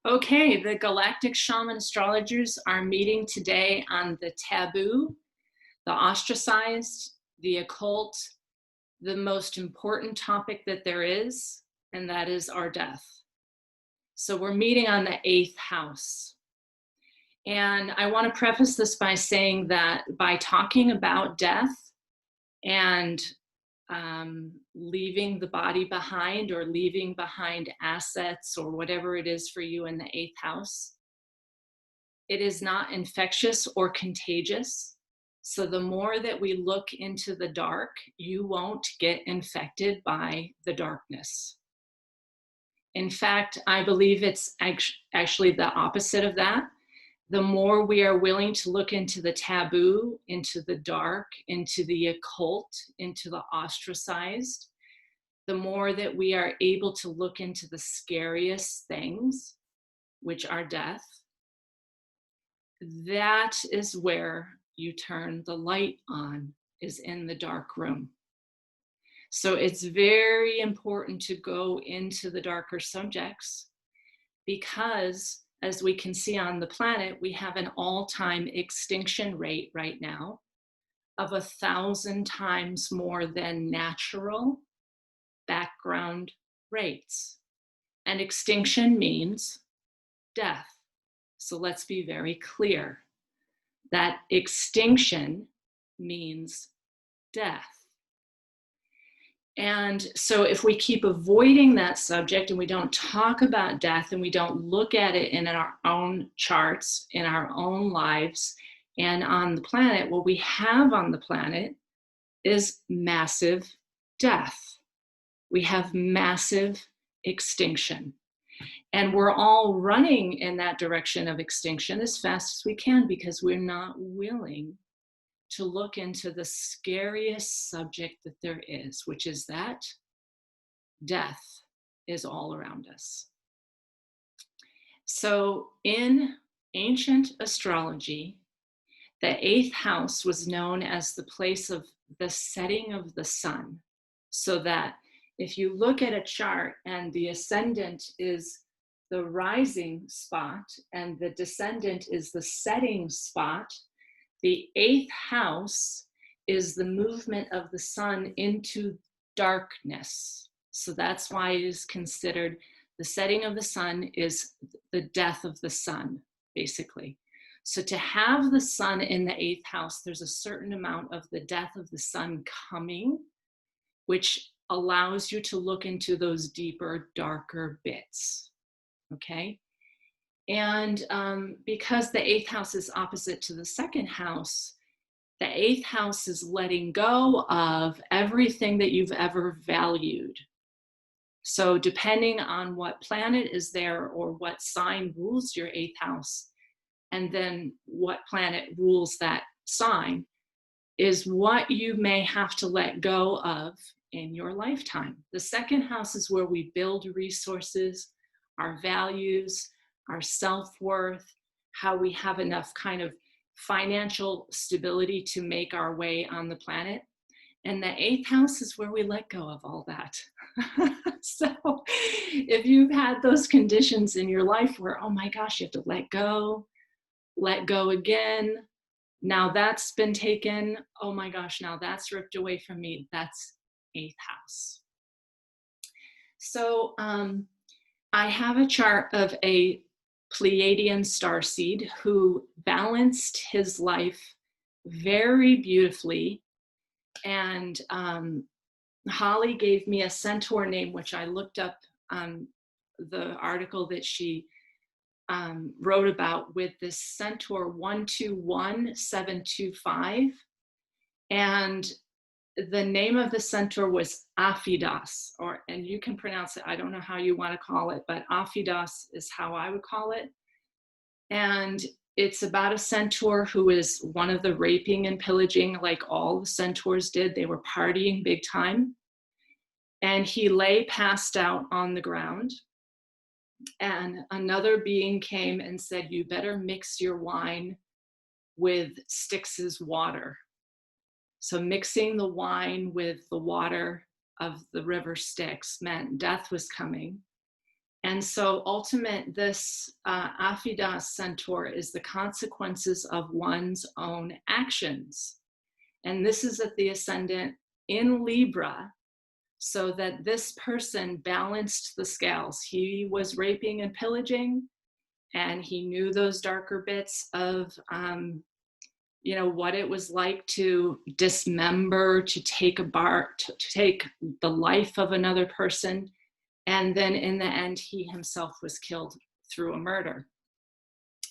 Okay, the galactic shaman astrologers are meeting today on the taboo, the ostracized, the occult, the most important topic that there is, and that is our death. So we're meeting on the 8th house. And I want to preface this by saying that by talking about death and leaving the body behind or leaving behind assets or whatever it is for you in the 8th house, it is not infectious or contagious. So the more that we look into the dark, you won't get infected by the darkness. In fact, I believe it's actually the opposite of that. The more we are willing to look into the taboo, into the dark, into the occult, into the ostracized, the more that we are able to look into the scariest things, which are death, that is where you turn the light on, is in the dark room. So it's very important to go into the darker subjects because, as we can see on the planet, we have an all-time extinction rate right now of 1,000 times more than natural background rates. And extinction means death. So let's be very clear that extinction means death. And so if we keep avoiding that subject and we don't talk about death and we don't look at it in our own charts, in our own lives, and on the planet, what we have on the planet is massive death. We have massive extinction. And we're all running in that direction of extinction as fast as we can because we're not willing to look into the scariest subject that there is, which is that death is all around us. So in ancient astrology, the 8th house was known as the place of the setting of the sun. So that if you look at a chart and the ascendant is the rising spot and the descendant is the setting spot, the 8th house is the movement of the sun into darkness. So that's why it is considered the setting of the sun is the death of the sun, basically. So to have the sun in the 8th house, there's a certain amount of the death of the sun coming, which allows you to look into those deeper, darker bits, okay? And because the 8th house is opposite to the 2nd house, the 8th house is letting go of everything that you've ever valued. So depending on what planet is there or what sign rules your 8th house, and then what planet rules that sign, is what you may have to let go of in your lifetime. The 2nd house is where we build resources, our values, our self-worth, how we have enough kind of financial stability to make our way on the planet. And the 8th house is where we let go of all that. So if you've had those conditions in your life where, oh my gosh, you have to let go again, now that's been taken, oh my gosh, now that's ripped away from me, that's 8th house. So I have a chart of a Pleiadian starseed who balanced his life very beautifully. And Holly gave me a centaur name, which I looked up the article that she wrote about with this centaur 121725. And the name of the centaur was Aphidas, and you can pronounce it, I don't know how you want to call it, but Aphidas is how I would call it. And it's about a centaur who is one of the raping and pillaging, like all the centaurs did. They were partying big time. And he lay passed out on the ground. And another being came and said, you better mix your wine with Styx's water. So mixing the wine with the water of the river Styx meant death was coming. And so this Aphidas centaur is the consequences of one's own actions. And this is at the ascendant in Libra, so that this person balanced the scales. He was raping and pillaging, and he knew those darker bits of, what it was like to dismember, to take to take the life of another person. And then in the end, he himself was killed through a murder.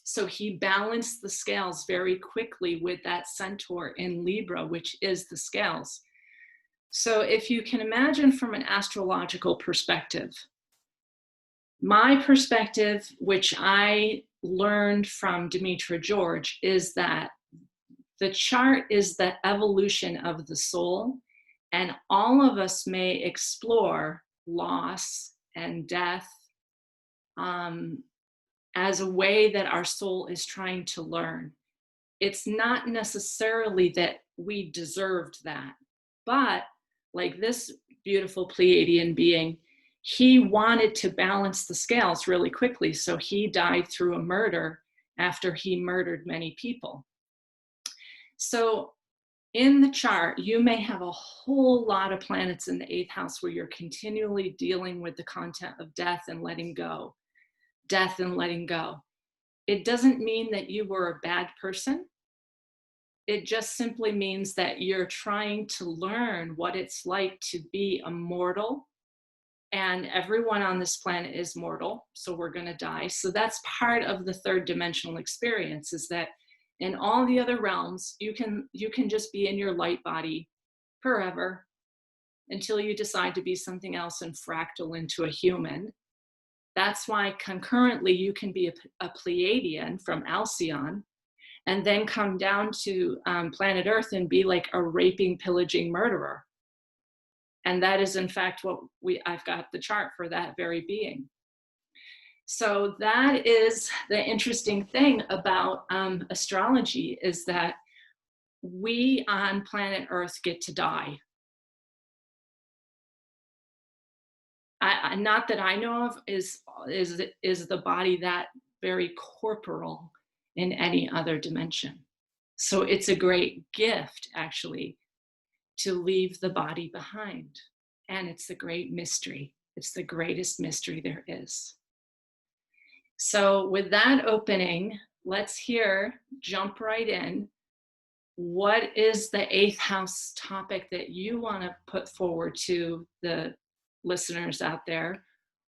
So he balanced the scales very quickly with that centaur in Libra, which is the scales. So if you can imagine from an astrological perspective, my perspective, which I learned from Demetra George, is that the chart is the evolution of the soul, and all of us may explore loss and death as a way that our soul is trying to learn. It's not necessarily that we deserved that, but like this beautiful Pleiadian being, he wanted to balance the scales really quickly, so he died through a murder after he murdered many people. So in the chart, you may have a whole lot of planets in the 8th house where you're continually dealing with the content of death and letting go. Death and letting go. It doesn't mean that you were a bad person. It just simply means that you're trying to learn what it's like to be a mortal. And everyone on this planet is mortal, so we're going to die. So that's part of the third dimensional experience, is that in all the other realms, you can just be in your light body forever until you decide to be something else and fractal into a human. That's why concurrently you can be a Pleiadian from Alcyon and then come down to planet Earth and be like a raping, pillaging murderer. And that is in fact what I've got the chart for that very being. So that is the interesting thing about astrology, is that we on planet Earth get to die. Not that I know of is the body that very corporal in any other dimension. So it's a great gift, actually, to leave the body behind. And it's the great mystery. It's the greatest mystery there is. So with that opening, let's jump right in. What is the 8th house topic that you want to put forward to the listeners out there?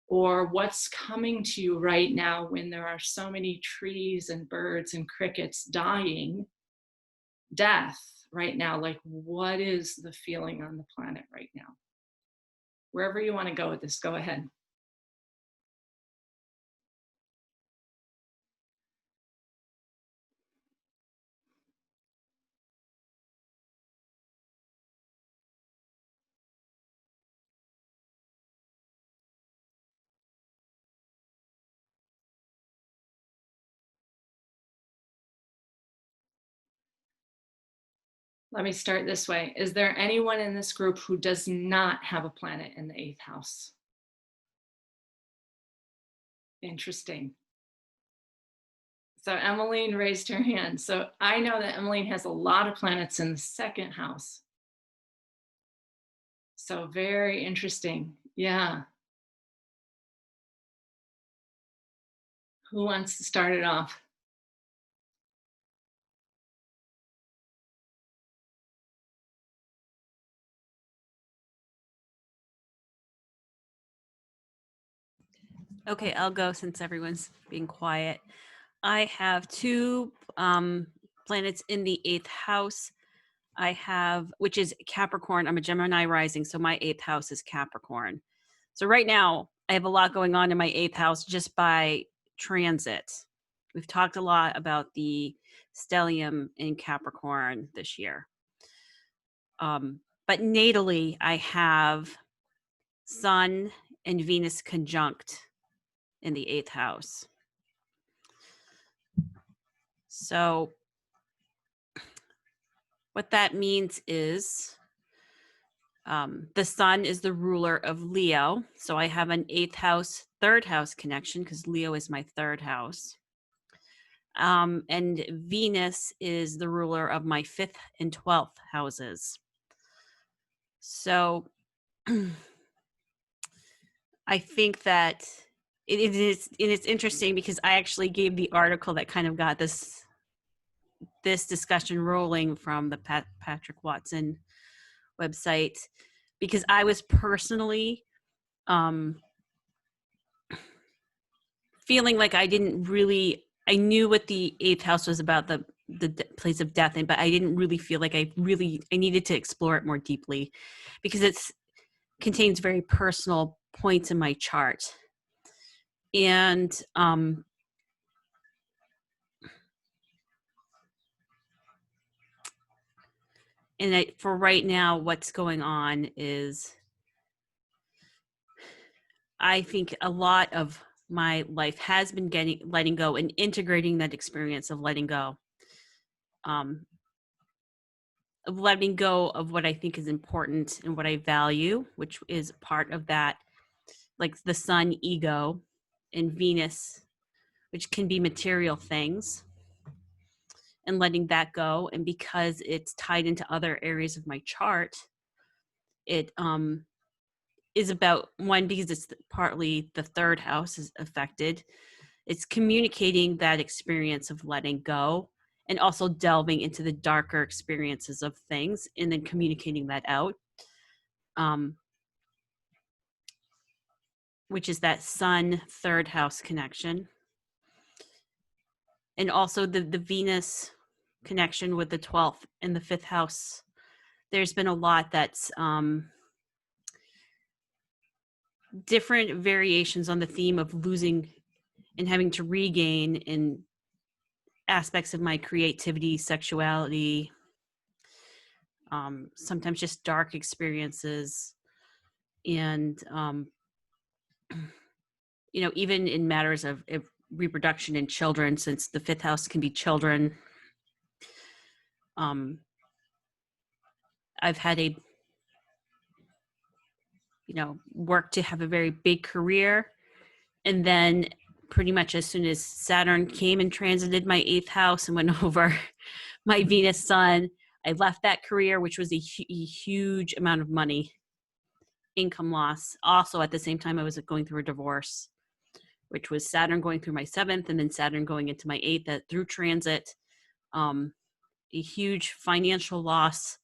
Or what's coming to you right now when there are so many trees and birds and crickets dying? Death right now, like what is the feeling on the planet right now? Wherever you want to go with this, go ahead. Let me start this way. Is there anyone in this group who does not have a planet in the 8th house? Interesting. So Emmeline raised her hand. So I know that Emmeline has a lot of planets in the 2nd house. So very interesting. Yeah. Who wants to start it off? Okay, I'll go since everyone's being quiet. I have 2 planets in the 8th house. I have, which is Capricorn. I'm a Gemini rising, so my 8th house is Capricorn. So right now, I have a lot going on in my 8th house just by transit. We've talked a lot about the stellium in Capricorn this year. But natally, I have Sun and Venus conjunct in the 8th house. So what that means is the sun is the ruler of Leo. So I have an 8th house third house connection because Leo is my third house. And Venus is the ruler of my 5th and 12th houses. So I think that it is, and it's interesting because I actually gave the article that kind of got this discussion rolling from the Patrick Watson website, because I was personally feeling like I knew what the 8th house was about, the place of death, but I didn't really feel like I needed to explore it more deeply because it's contains very personal points in my chart. And for right now, what's going on is I think a lot of my life has been letting go and integrating that experience of letting go. Of letting go of what I think is important and what I value, which is part of that, like the sun ego, and Venus, which can be material things, and letting that go. And because it's tied into other areas of my chart, it is about one, because it's partly the third house is affected. It's communicating that experience of letting go and also delving into the darker experiences of things and then communicating that out. Which is that sun third house connection. And also the Venus connection with the 12th and the 5th house. There's been a lot that's different variations on the theme of losing and having to regain in aspects of my creativity, sexuality, sometimes just dark experiences. And, even in matters of reproduction in children, since the 5th house can be children. I've had work to have a very big career. And then pretty much as soon as Saturn came and transited my 8th house and went over my Venus sun, I left that career, which was a huge amount of money, income loss. Also, at the same time, I was going through a divorce, which was Saturn going through my 7th and then Saturn going into my 8th through transit. A huge financial loss,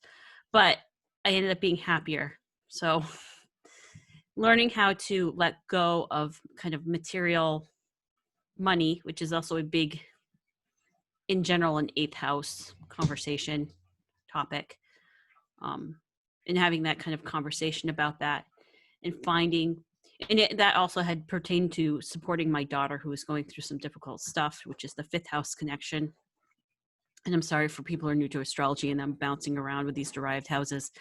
but I ended up being happier. So learning how to let go of kind of material money, which is also a big, in general, an 8th house conversation topic, and having that kind of conversation about that and finding, that also had pertained to supporting my daughter who was going through some difficult stuff, which is the 5th house connection. And I'm sorry for people who are new to astrology and I'm bouncing around with these derived houses.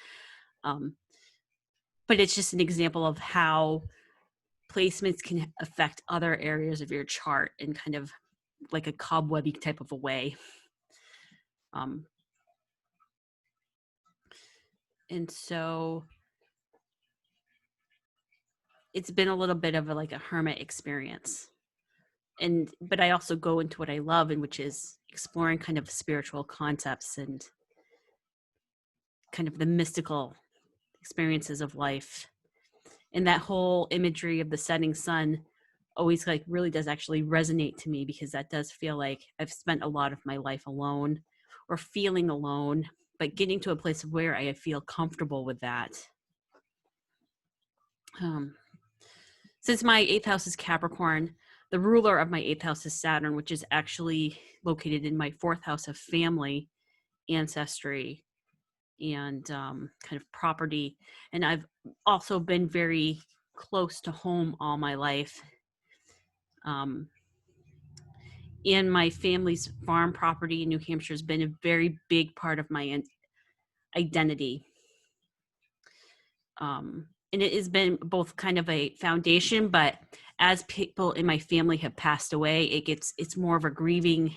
But it's just an example of how placements can affect other areas of your chart in kind of like a cobwebby type of a way. And so it's been a little bit of a hermit experience. But I also go into what I love, and which is exploring kind of spiritual concepts and kind of the mystical experiences of life. And that whole imagery of the setting sun always really does actually resonate to me, because that does feel like I've spent a lot of my life alone or feeling alone, but getting to a place where I feel comfortable with that. Since my 8th house is Capricorn, the ruler of my 8th house is Saturn, which is actually located in my 4th house of family, ancestry, and kind of property. And I've also been very close to home all my life. And my family's farm property in New Hampshire has been a very big part of my identity. And it has been both kind of a foundation, but as people in my family have passed away, it's more of a grieving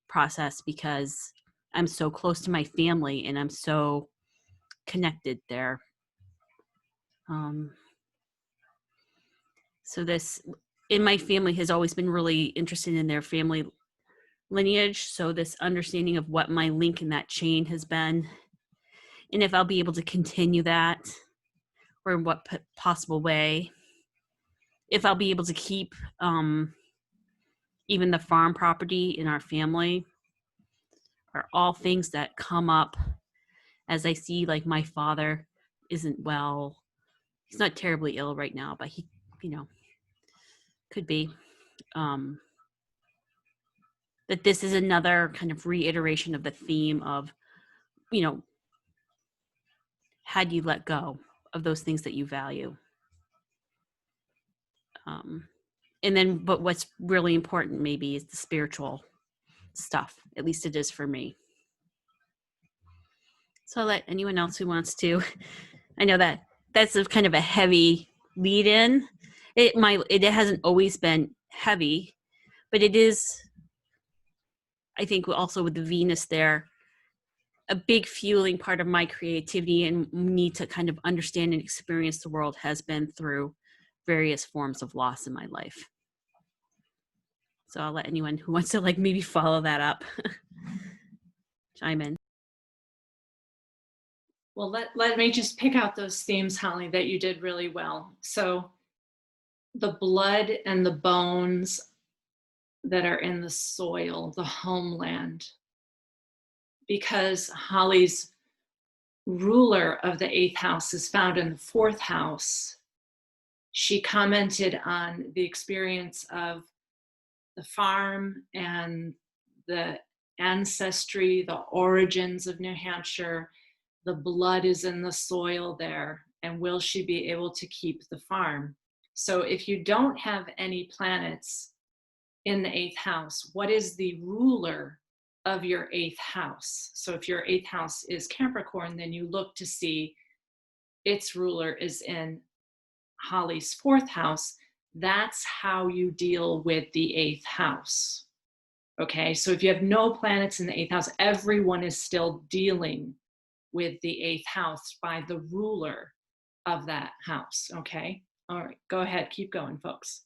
process because I'm so close to my family and I'm so connected there. So this in my family has always been really interested in their family lineage. So this understanding of what my link in that chain has been, and if I'll be able to continue that, or in what possible way, if I'll be able to keep even the farm property in our family, are all things that come up as I see, like, my father isn't well. He's not terribly ill right now, but he, could be. That this is another kind of reiteration of the theme of, how do you let go of those things that you value? And then, but what's really important maybe is the spiritual stuff. At least it is for me. So I'll let anyone else who wants to. I know that that's a kind of a heavy lead in. It hasn't always been heavy, but it is, I think, also with the Venus there, a big fueling part of my creativity and need to kind of understand and experience the world has been through various forms of loss in my life. So I'll let anyone who wants to maybe follow that up chime in. Well, let me just pick out those themes, Holly, that you did really well. So the blood and the bones that are in the soil, the homeland, because Holly's ruler of the 8th house is found in the 4th house. She commented on the experience of the farm and the ancestry, the origins of New Hampshire. The blood is in the soil there, and will she be able to keep the farm? So if you don't have any planets in the 8th house, what is the ruler of your 8th house? So if your 8th house is Capricorn, then you look to see its ruler is in Holly's 4th house. That's how you deal with the 8th house. Okay, so if you have no planets in the 8th house, everyone is still dealing with the 8th house by the ruler of that house. Okay, all right, go ahead, keep going, folks.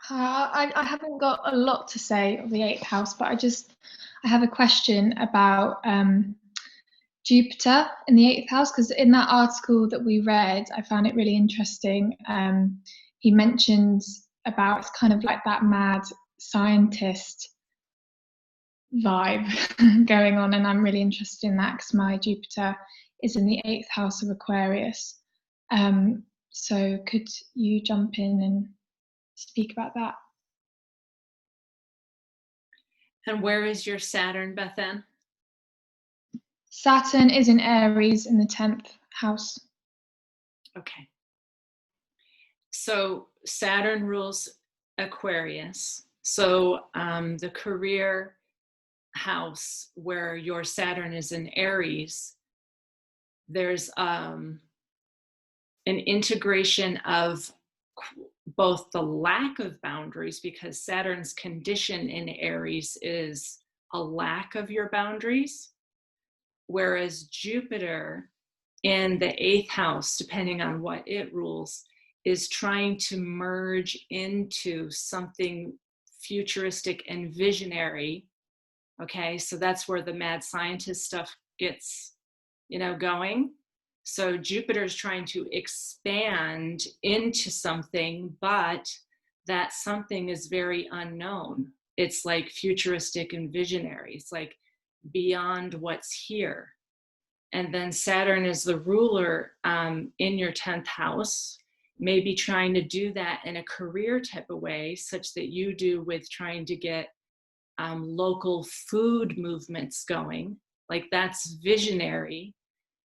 I haven't got a lot to say of the 8th house, but I have a question about Jupiter in the 8th house, because in that article that we read, I found it really interesting. He mentions about it's kind of like that mad scientist vibe going on, and I'm really interested in that because my Jupiter is in the 8th house of Aquarius. So could you jump in and speak about that? And where is your Saturn, Bethan? Saturn is in Aries in the 10th house. Okay. So Saturn rules Aquarius. So the career house where your Saturn is in Aries, there's an integration of both the lack of boundaries, because Saturn's condition in Aries is a lack of your boundaries, whereas Jupiter in the 8th house, depending on what it rules, is trying to merge into something futuristic and visionary. Okay, so that's where the mad scientist stuff gets, going. So Jupiter is trying to expand into something, but that something is very unknown. It's like futuristic and visionary. It's like beyond what's here. And then Saturn is the ruler in your 10th house, maybe trying to do that in a career type of way, such that you do with trying to get local food movements going. Like, that's visionary.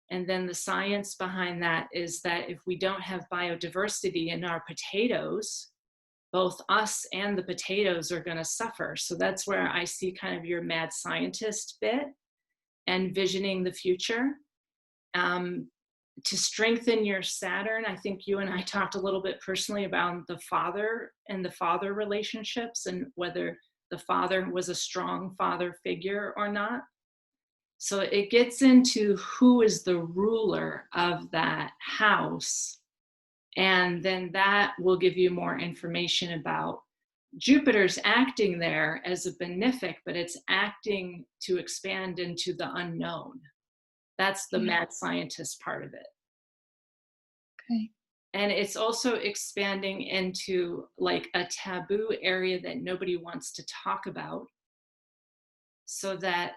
And then the science behind that is that if we don't have biodiversity in our potatoes, both us and the potatoes are going to suffer. So that's where I see kind of your mad scientist bit and visioning the future. To strengthen your Saturn, I think you and I talked a little bit personally about the father and the father relationships, and whether the father was a strong father figure or not. So it gets into who is the ruler of that house. And then that will give you more information about Jupiter's acting there as a benefic, but it's acting to expand into the unknown. That's the mad scientist part of it. Okay. And it's also expanding into like a taboo area that nobody wants to talk about, so that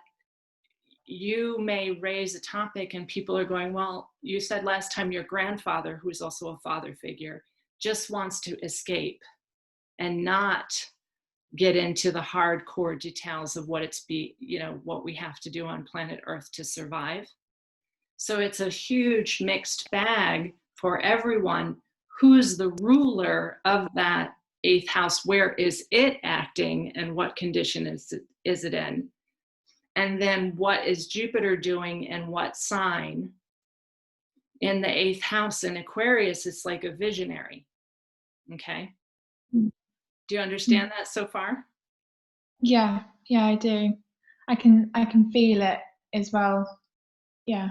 you may raise a topic and people are going, well, you said last time your grandfather, who's also a father figure, just wants to escape and not get into the hardcore details of what what we have to do on planet Earth to survive. So it's a huge mixed bag for everyone. Who's the ruler of that 8th house? Where is it acting and what condition is it in? And then what is Jupiter doing and what sign? In the 8th house in Aquarius, it's like a visionary. Okay. Do you understand that so far? Yeah, I do. I can feel it as well. Yeah,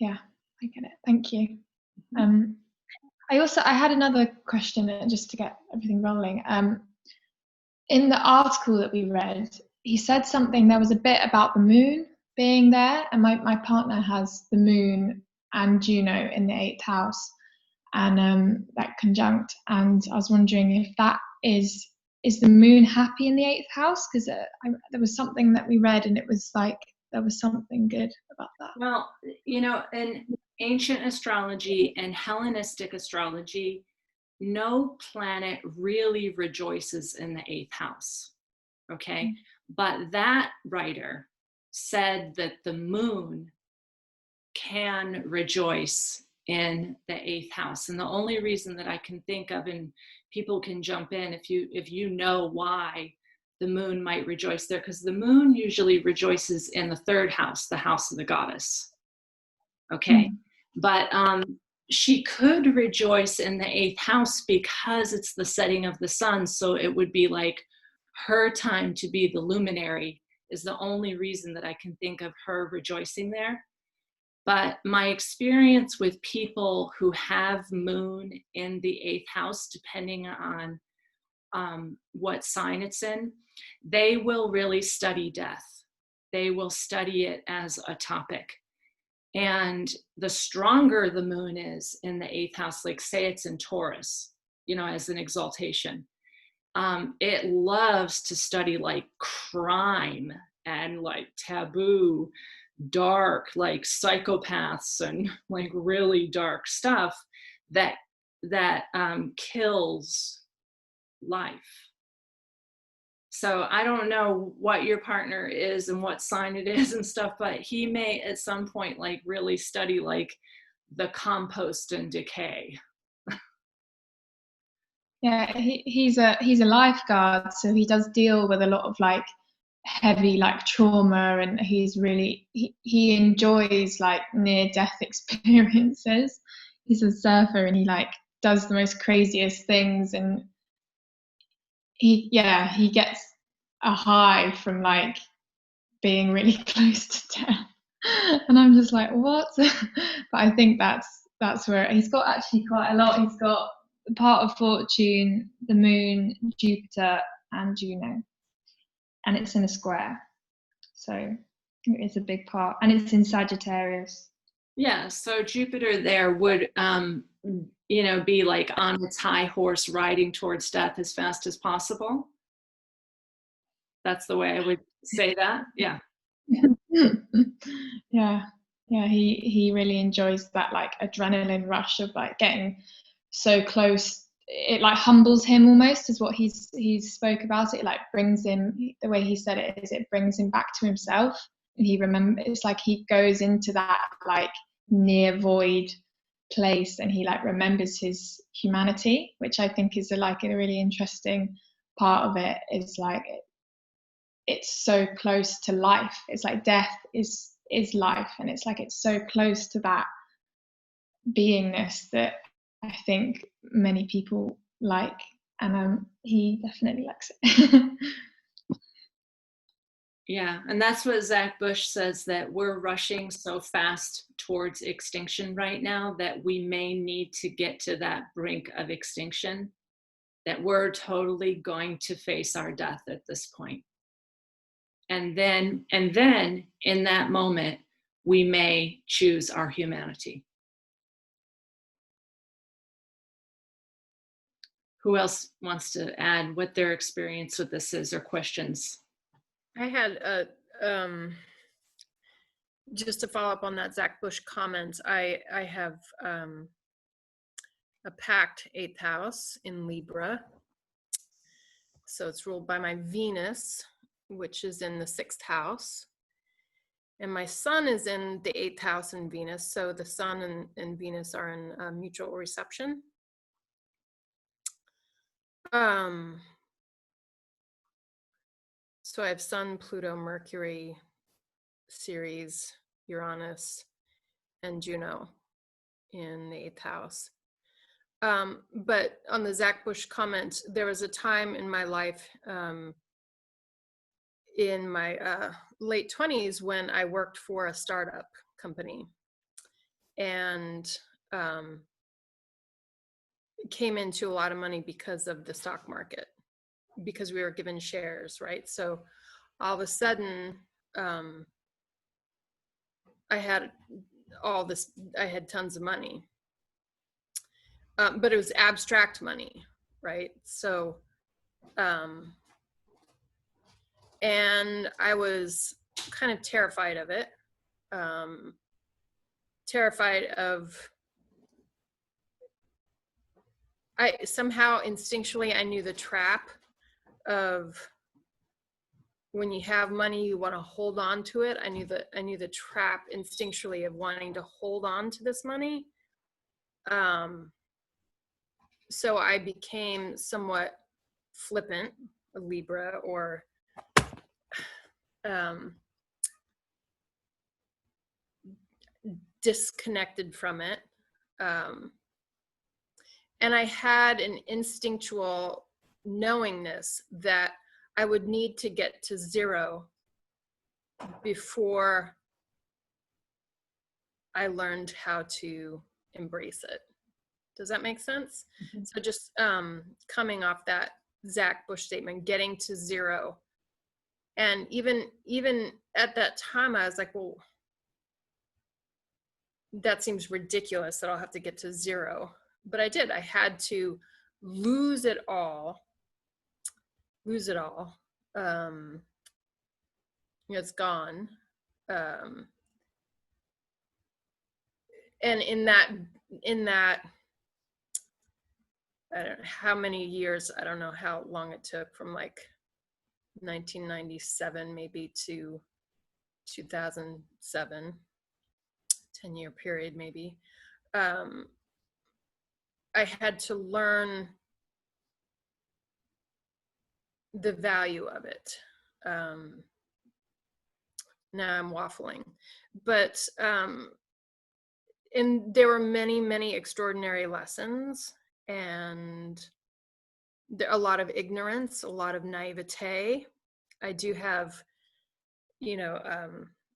I get it. Thank you. I had another question just to get everything rolling. In the article that we read, he said something. There was a bit about the moon being there, and my partner has the moon and Juno in the 8th house, and that conjunct. And I was wondering if that is the moon happy in the 8th house? Because there was something that we read, and it was like there was something good about that. Well, in ancient astrology and Hellenistic astrology, no planet really rejoices in the 8th house. Okay. But that writer said that the moon can rejoice in the 8th house. And the only reason that I can think of, and people can jump in if you know why the moon might rejoice there, because the moon usually rejoices in the 3rd house, the house of the goddess. Okay. But she could rejoice in the 8th house because it's the setting of the sun. So it would be like her time to be the luminary is the only reason that I can think of her rejoicing there. But my experience with people who have moon in the 8th house, depending on what sign it's in, they will really study death. They will study it as a topic. And the stronger the moon is in the 8th house, like say it's in Taurus, as an exaltation, it loves to study like crime and like taboo, dark, like psychopaths and like really dark stuff that kills life. So I don't know what your partner is and what sign it is and stuff, but he may at some point like really study like the compost and decay. Yeah, he's a lifeguard, so he does deal with a lot of like heavy like trauma, and he enjoys like near death experiences. He's a surfer, and he like does the most craziest things, and he gets a high from like being really close to death. And I'm just like, what? But I think that's where he's got actually quite a lot. He's got the part of fortune, the moon, Jupiter, and Juno, and it's in a square, so it's a big part, and it's in Sagittarius. Yeah, so Jupiter there would be like on its high horse riding towards death as fast as possible. That's the way I would say that. Yeah. Yeah, he really enjoys that like adrenaline rush of like getting so close. It like humbles him almost, is what he's spoke about. It like brings him, the way he said it is, it brings him back to himself, and it's like he goes into that like near void place, and he like remembers his humanity, which I think is a really interesting part of it. Is like it's so close to life. It's like death is life, and it's like it's so close to that beingness that I think many people like, and he definitely likes it. Yeah, and that's what Zach Bush says, that we're rushing so fast towards extinction right now that we may need to get to that brink of extinction, that we're totally going to face our death at this point. And then in that moment, we may choose our humanity. Who else wants to add what their experience with this is, or questions? I had just to follow up on that Zach Bush comment. I have a packed 8th house in Libra, so it's ruled by my Venus, which is in the 6th house, and my Sun is in the 8th house in Venus. So the Sun and Venus are in mutual reception. So I have Sun, Pluto, Mercury, Ceres, Uranus, and Juno in the 8th house. But on the Zach Bush comment, there was a time in my life, in my late 20s, when I worked for a startup company, and came into a lot of money because of the stock market, because we were given shares, right? So all of a sudden, I had tons of money, but it was abstract money, right? So, and I was kind of terrified of it, terrified of, somehow instinctually, I knew the trap of, when you have money, you want to hold on to it. I knew the trap instinctually of wanting to hold on to this money. So I became somewhat flippant, a Libra, or disconnected from it. And I had an instinctual knowingness that I would need to get to 0 before I learned how to embrace it. Does that make sense? Mm-hmm. So just coming off that Zach Bush statement, getting to 0. And even at that time, I was like, well, that seems ridiculous that I'll have to get to 0. But I did. I had to lose it all. It's gone. And in that, I don't know how many years, I don't know how long it took, from like 1997 maybe to 2007, 10-year period maybe. I had to learn the value of it. Now I'm waffling, but and there were many, many extraordinary lessons, and a lot of ignorance, a lot of naivete. I do have,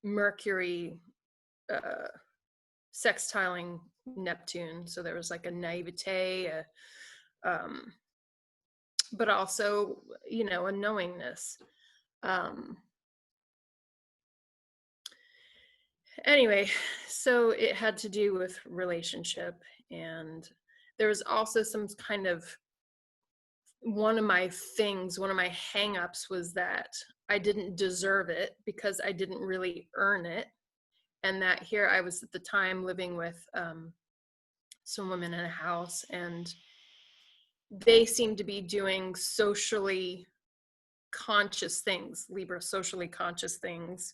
Mercury sextiling Neptune, so there was like a naivete, but also, a knowingness. Anyway, so it had to do with relationship, and there was also some kind of, one of my hang-ups was that I didn't deserve it because I didn't really earn it. And that here I was at the time living with some women in a house, and they seemed to be doing socially conscious things, Libra socially conscious things,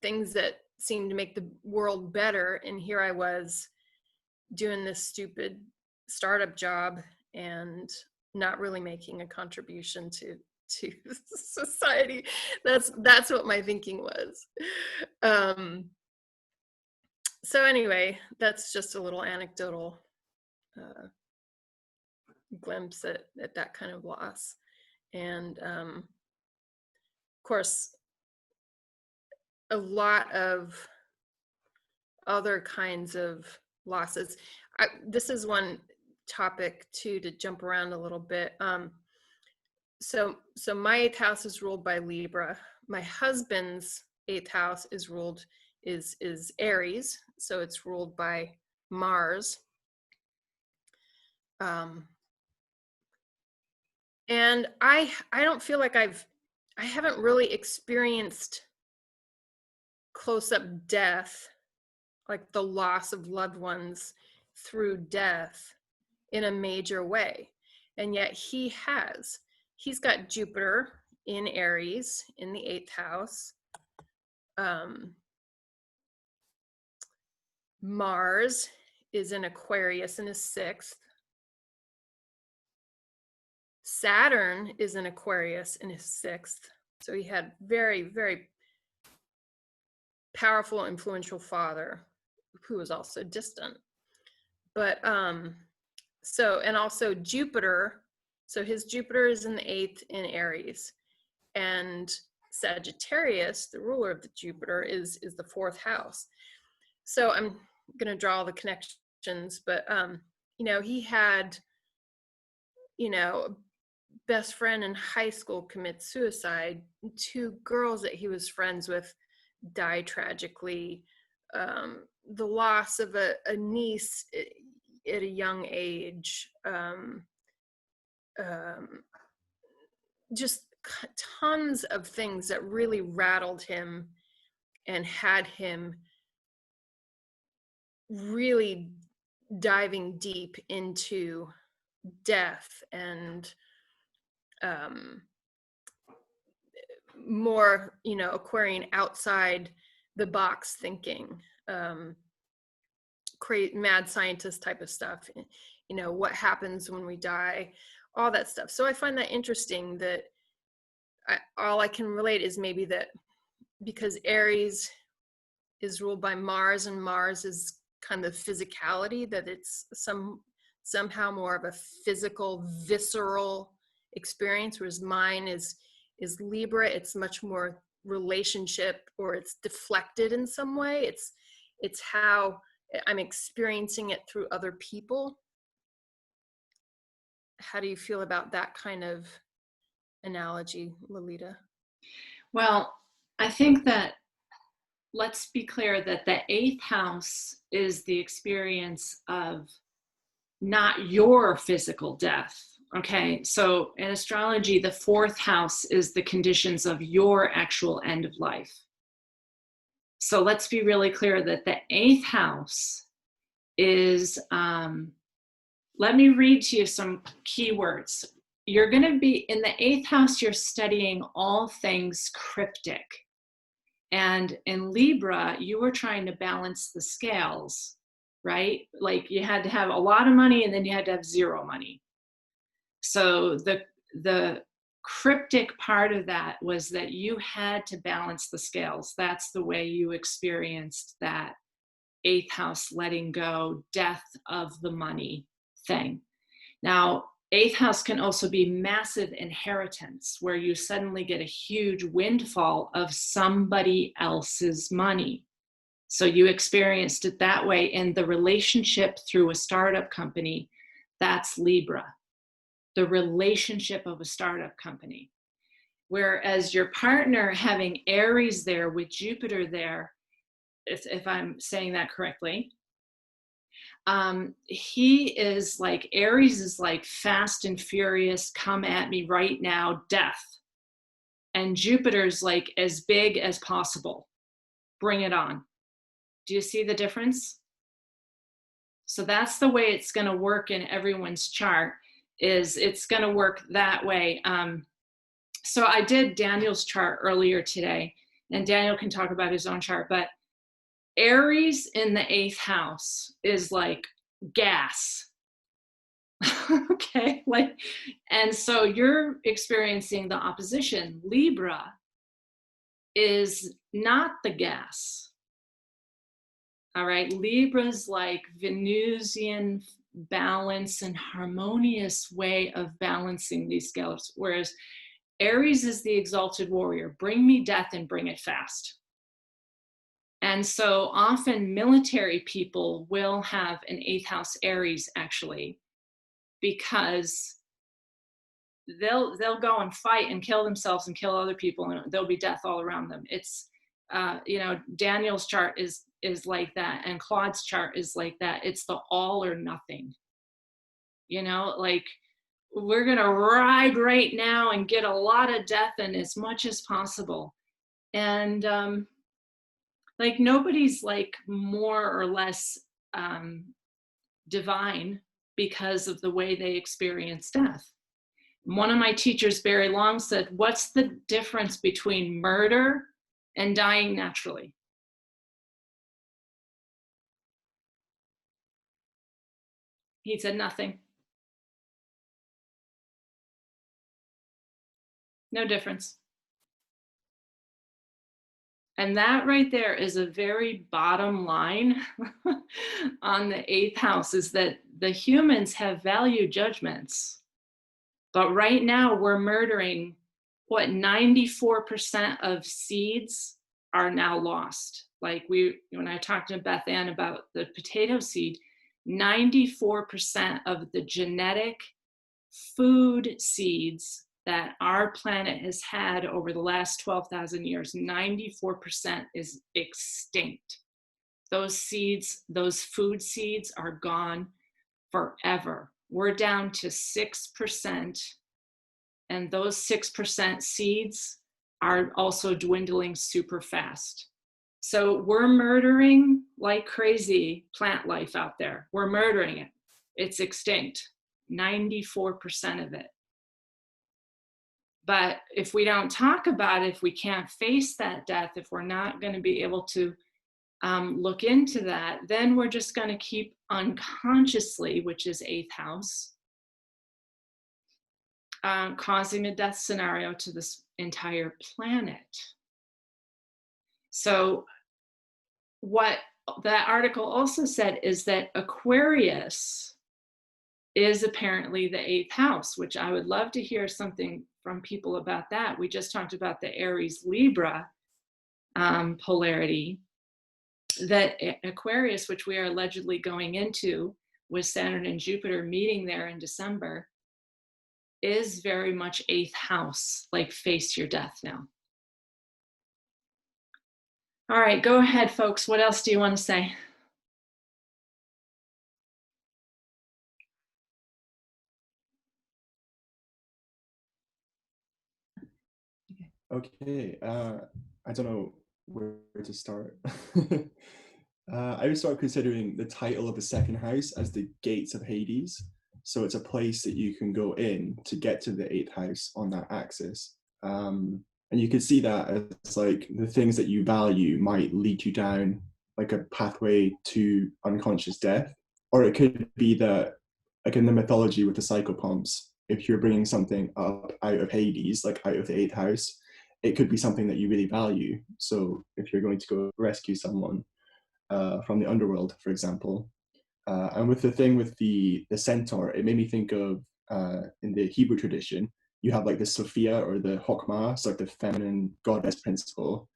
things that seemed to make the world better. And here I was doing this stupid startup job and not really making a contribution to society. That's what my thinking was. So anyway, that's just a little anecdotal glimpse at that kind of loss. And of course, a lot of other kinds of losses. This is one topic too, to jump around a little bit. So my eighth house is ruled by Libra. My husband's eighth house is Aries, so it's ruled by Mars. And I don't feel like I haven't really experienced close-up death, like the loss of loved ones through death, in a major way. And yet he has. He's got Jupiter in Aries in the eighth house. Mars is in Aquarius in his sixth. Saturn is in Aquarius in his sixth. So he had very, very powerful, influential father who was also distant. But so, and also Jupiter. So his Jupiter is in the eighth in Aries, and Sagittarius, the ruler of the Jupiter, is the fourth house. So I'm going to draw the connections, but he had, best friend in high school commit suicide. 2 girls that he was friends with die tragically. The loss of a niece at a young age. Just tons of things that really rattled him and had him really diving deep into death and more, Aquarian outside the box thinking, mad scientist type of stuff, what happens when we die, all that stuff. So I find that interesting that all I can relate is maybe that because Aries is ruled by Mars, and Mars is kind of physicality, that it's somehow more of a physical, visceral experience, whereas mine is Libra. It's much more relationship, or it's deflected in some way. It's how I'm experiencing it through other people. How do you feel about that kind of analogy, Lalita? Well, I think that, let's be clear that the eighth house is the experience of not your physical death. Okay, so in astrology, the fourth house is the conditions of your actual end of life. So let's be really clear that the eighth house is, let me read to you some keywords. You're going to be in the eighth house, you're studying all things cryptic. And in Libra, you were trying to balance the scales, right? Like you had to have a lot of money and then you had to have zero money. So the cryptic part of that was that you had to balance the scales. That's the way you experienced that eighth house letting go, death of the money thing. Now, eighth house can also be massive inheritance, where you suddenly get a huge windfall of somebody else's money. So you experienced it that way in the relationship through a startup company. That's Libra, the relationship of a startup company. Whereas your partner having Aries there with Jupiter there, if I'm saying that correctly, he is like, Aries is like fast and furious, come at me right now, death. And Jupiter's like as big as possible, bring it on. Do you see the difference? So that's the way it's going to work in everyone's chart, is it's going to work that way. So I did Daniel's chart earlier today, and Daniel can talk about his own chart, but Aries in the eighth house is like gas. Okay, like, and so you're experiencing the opposition. Libra is not the gas. All right, Libra's like Venusian balance and harmonious way of balancing these scales, whereas Aries is the exalted warrior. Bring me death and bring it fast. And so often military people will have an 8th house Aries, actually, because they'll go and fight and kill themselves and kill other people, and there'll be death all around them. It's Daniel's chart is like that, and Claude's chart is like that. It's the all or nothing. Like, we're gonna ride right now and get a lot of death and as much as possible. And like, nobody's like more or less divine because of the way they experience death. One of my teachers, Barry Long, said, what's the difference between murder and dying naturally? He said, nothing. No difference. And that right there is a very bottom line on the 8th house, is that the humans have value judgments. But right now we're murdering, 94% of seeds are now lost. Like, when I talked to Beth Ann about the potato seed, 94% of the genetic food seeds that our planet has had over the last 12,000 years, 94% is extinct. Those seeds, those food seeds, are gone forever. We're down to 6%, and those 6% seeds are also dwindling super fast. So we're murdering like crazy plant life out there. We're murdering it. It's extinct, 94% of it. But if we don't talk about it, if we can't face that death, if we're not going to be able to look into that, then we're just going to keep unconsciously, which is 8th house, causing a death scenario to this entire planet. So what that article also said is that Aquarius is apparently the 8th house, which I would love to hear something from people about that. We just talked about the Aries Libra polarity, that Aquarius, which we are allegedly going into with Saturn and Jupiter meeting there in December, is very much 8th house, like face your death now. All right, go ahead, folks. What else do you want to say? Okay, I don't know where to start. I would start considering the title of the 2nd house as the gates of Hades. So it's a place that you can go in to get to the 8th house on that axis. And you can see that as like the things that you value might lead you down like a pathway to unconscious death. Or it could be that, like in the mythology with the psychopomps, if you're bringing something up out of Hades, like out of the 8th house, it could be something that you really value. So if you're going to go rescue someone from the underworld, for example. And with the thing with the centaur, it made me think of, in the Hebrew tradition, you have like the Sophia or the Chokmah, so like the feminine goddess principle.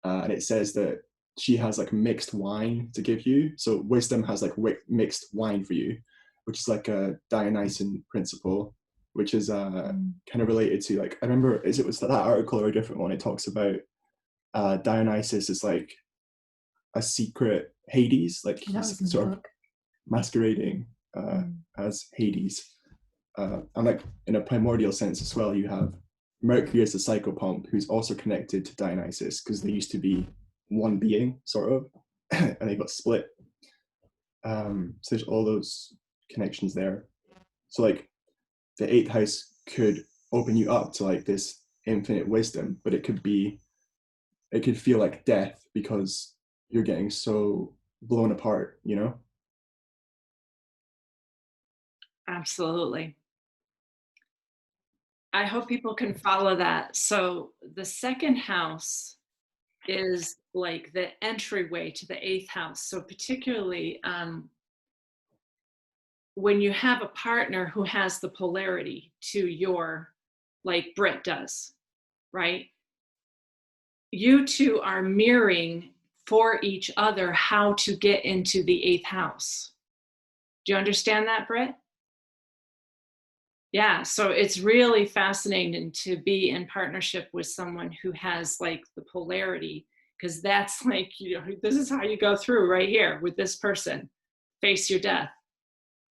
And it says that she has like mixed wine to give you. So wisdom has like mixed wine for you, which is like a Dionysian principle, which is kind of related to, like, I remember, it was that article or a different one, it talks about Dionysus is like a secret Hades, like he's sort of masquerading as Hades. And like in a primordial sense as well, you have Mercury as the psychopomp, who's also connected to Dionysus, because they used to be one being, sort of, and they got split. So there's all those connections there. So like the 8th house could open you up to like this infinite wisdom, but it could feel like death because you're getting so blown apart, you know? Absolutely. I hope people can follow that. So the 2nd house is like the entryway to the 8th house. So particularly when you have a partner who has the polarity to your like Britt does, right? You two are mirroring for each other how to get into the 8th house. Do you understand that, Britt? Yeah, so it's really fascinating to be in partnership with someone who has like the polarity, because that's like, you know, this is how you go through right here with this person. Face your death,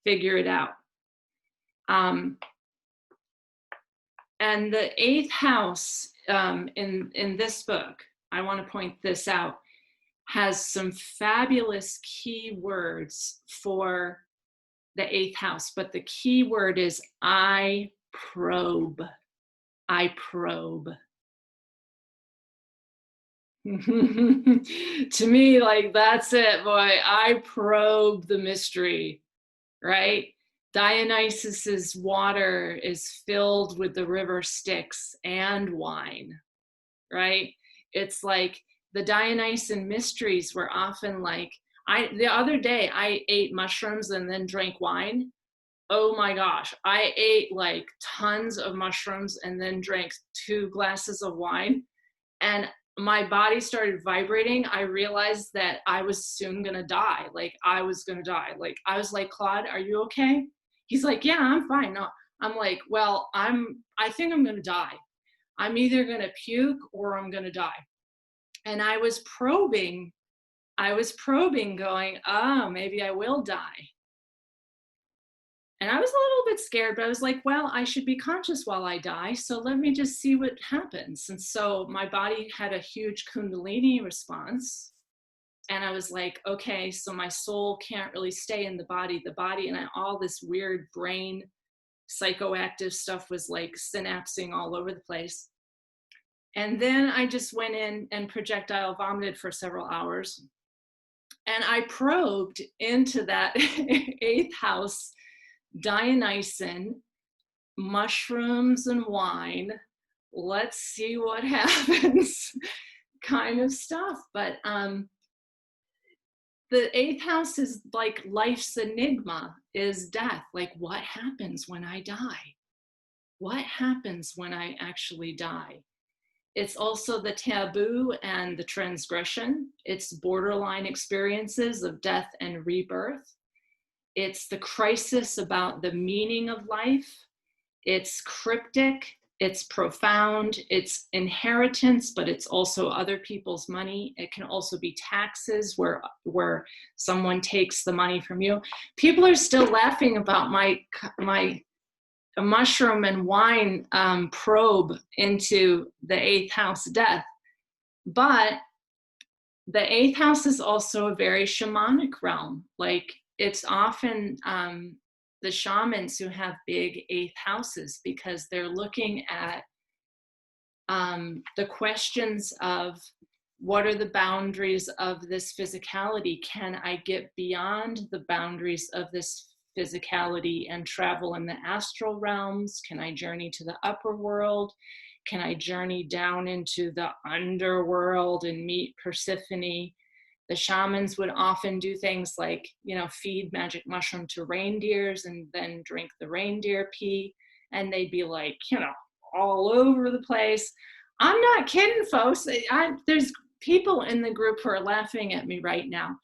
figure it out. And the 8th house in this book, I want to point this out, has some fabulous key words for the 8th house, but the key word is I probe. I probe. To me, like, that's it, boy. I probe the mystery, right? Dionysus's water is filled with the river Styx and wine, right? It's like the Dionysian mysteries were often like, the other day I ate mushrooms and then drank wine. Oh my gosh, I ate like tons of mushrooms and then drank 2 glasses of wine, and my body started vibrating. I realized that I was soon gonna die. Like I was gonna die. Like I was like, Claude, are you okay? He's like, yeah, I'm fine. No, I'm like, well, I think I'm gonna die. I'm either gonna puke or I'm gonna die. And I was probing going, oh, maybe I will die. And I was a little bit scared, but I was like, well, I should be conscious while I die. So let me just see what happens. And so my body had a huge Kundalini response. And I was like, okay, so my soul can't really stay in the body. And all this weird brain psychoactive stuff was like synapsing all over the place. And then I just went in and projectile vomited for several hours. And I probed into that 8th house Dionysian, mushrooms and wine, let's see what happens kind of stuff. But the 8th house is like life's enigma, is death. Like, what happens when I die? What happens when I actually die? It's also the taboo and the transgression. It's borderline experiences of death and rebirth. It's the crisis about the meaning of life. It's cryptic, it's profound, it's inheritance, but it's also other people's money. It can also be taxes where someone takes the money from you. People are still laughing about my mushroom and wine probe into the 8th house death. But the 8th house is also a very shamanic realm. Like, it's often the shamans who have big 8th houses, because they're looking at the questions of what are the boundaries of this physicality? Can I get beyond the boundaries of this physicality and travel in the astral realms? Can I journey to the upper world? Can I journey down into the underworld and meet Persephone? The shamans would often do things like, you know, feed magic mushroom to reindeers and then drink the reindeer pee. And they'd be like, you know, all over the place. I'm not kidding, folks. There's people in the group who are laughing at me right now.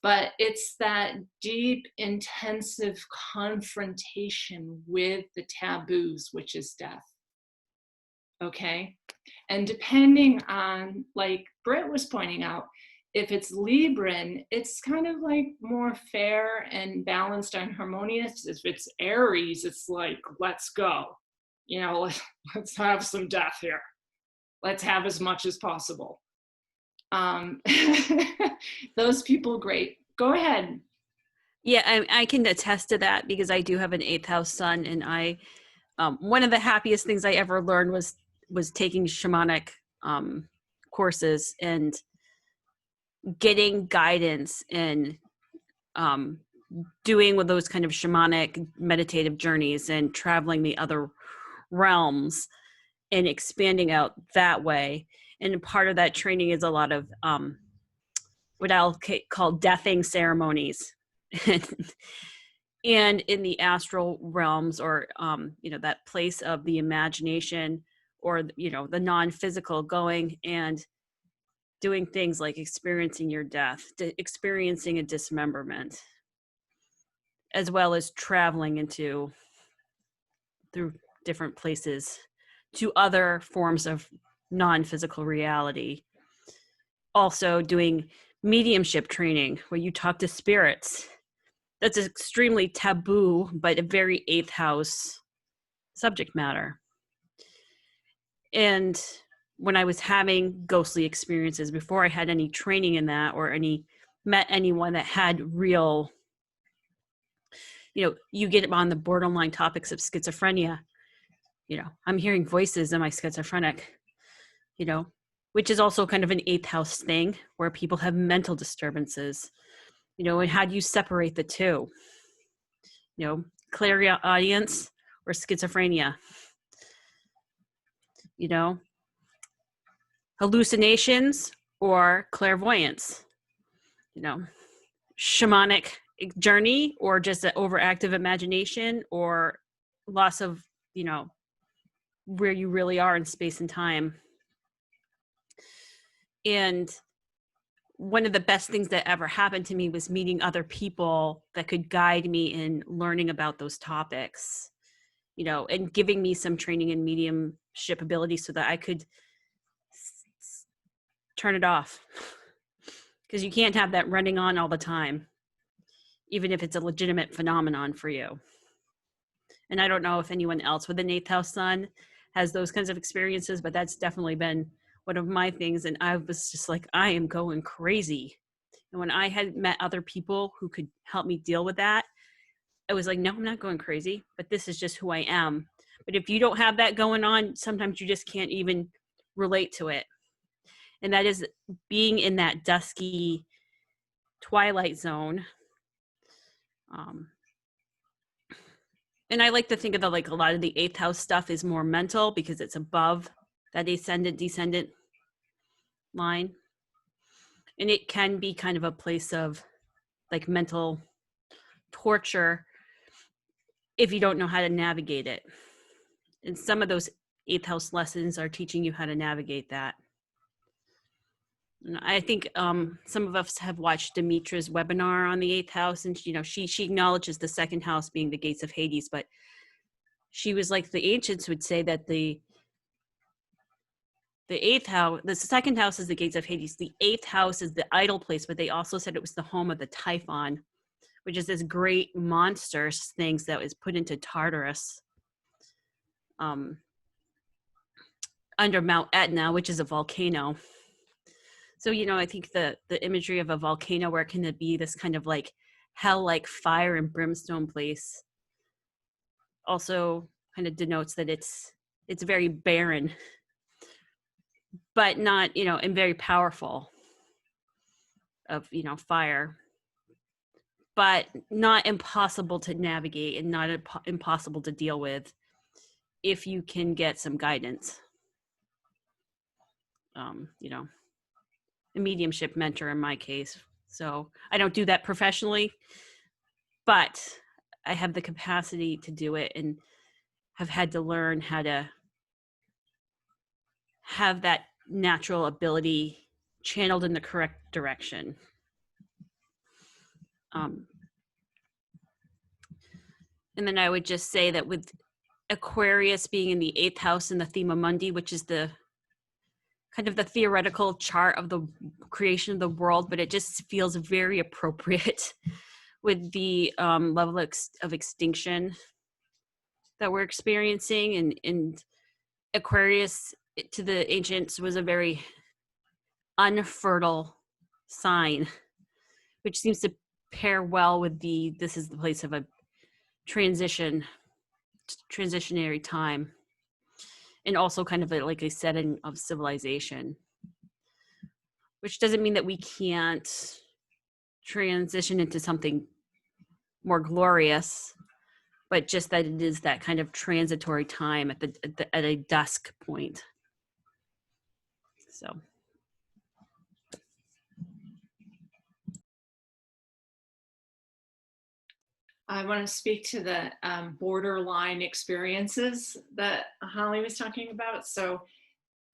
But it's that deep, intensive confrontation with the taboos, which is death. Okay? And depending on, like Britt was pointing out, if it's Libran, it's kind of like more fair and balanced and harmonious. If it's Aries, it's like, let's go. You know, let's have some death here. Let's have as much as possible. Those people, great. Go ahead. Yeah, I can attest to that, because I do have an 8th house sun, and I one of the happiest things I ever learned was taking shamanic courses and getting guidance in doing with those kind of shamanic meditative journeys and traveling the other realms and expanding out that way. And part of that training is a lot of what I'll call deathing ceremonies. and in the astral realms, or that place of the imagination, or the non-physical, going and doing things like experiencing your death, experiencing a dismemberment, as well as traveling through different places to other forms of non-physical reality. Also doing mediumship training where you talk to spirits. That's extremely taboo, but a very eighth house subject matter. And when I was having ghostly experiences, before I had any training in that or met anyone that had real, you get on the borderline topics of schizophrenia. I'm hearing voices. Am I schizophrenic? Which is also kind of an eighth house thing where people have mental disturbances, and how do you separate the two? Clairaudience or schizophrenia, hallucinations or clairvoyance, shamanic journey or just an overactive imagination or loss of, where you really are in space and time. And one of the best things that ever happened to me was meeting other people that could guide me in learning about those topics, and giving me some training in mediumship ability so that I could turn it off. Because you can't have that running on all the time, even if it's a legitimate phenomenon for you. And I don't know if anyone else with an eighth house sun has those kinds of experiences, but that's definitely been one of my things. And I was just like, I am going crazy. And when I had met other people who could help me deal with that, I was like, no, I'm not going crazy, but this is just who I am. But if you don't have that going on, sometimes you just can't even relate to it. And that is being in that dusky twilight zone. And I like to think of a lot of the eighth house stuff is more mental because it's above that ascendant-descendant line. And it can be kind of a place of mental torture if you don't know how to navigate it. And some of those eighth house lessons are teaching you how to navigate that. And I think some of us have watched Demetra's webinar on the eighth house, and she acknowledges the second house being the gates of Hades, but she was like, the ancients would say that the eighth house, the second house is the gates of Hades. The eighth house is the idle place, but they also said it was the home of the Typhon, which is this great monster things that was put into Tartarus under Mount Etna, which is a volcano. So, I think the imagery of a volcano where it can be this kind of hell-like fire and brimstone place also kind of denotes that it's very barren, but not, and very powerful of, fire, but not impossible to navigate and not impossible to deal with if you can get some guidance. A mediumship mentor in my case. So I don't do that professionally, but I have the capacity to do it and have had to learn how to have that natural ability channeled in the correct direction. And then I would just say that with Aquarius being in the eighth house in the Thema Mundi, which is the kind of the theoretical chart of the creation of the world, but it just feels very appropriate with the level of extinction that we're experiencing. And Aquarius to the ancients was a very unfertile sign, which seems to pair well with this is the place of a transitionary time. And also kind of a setting of civilization, which doesn't mean that we can't transition into something more glorious, but just that it is that kind of transitory time at a dusk point. So. I want to speak to the borderline experiences that Holly was talking about. So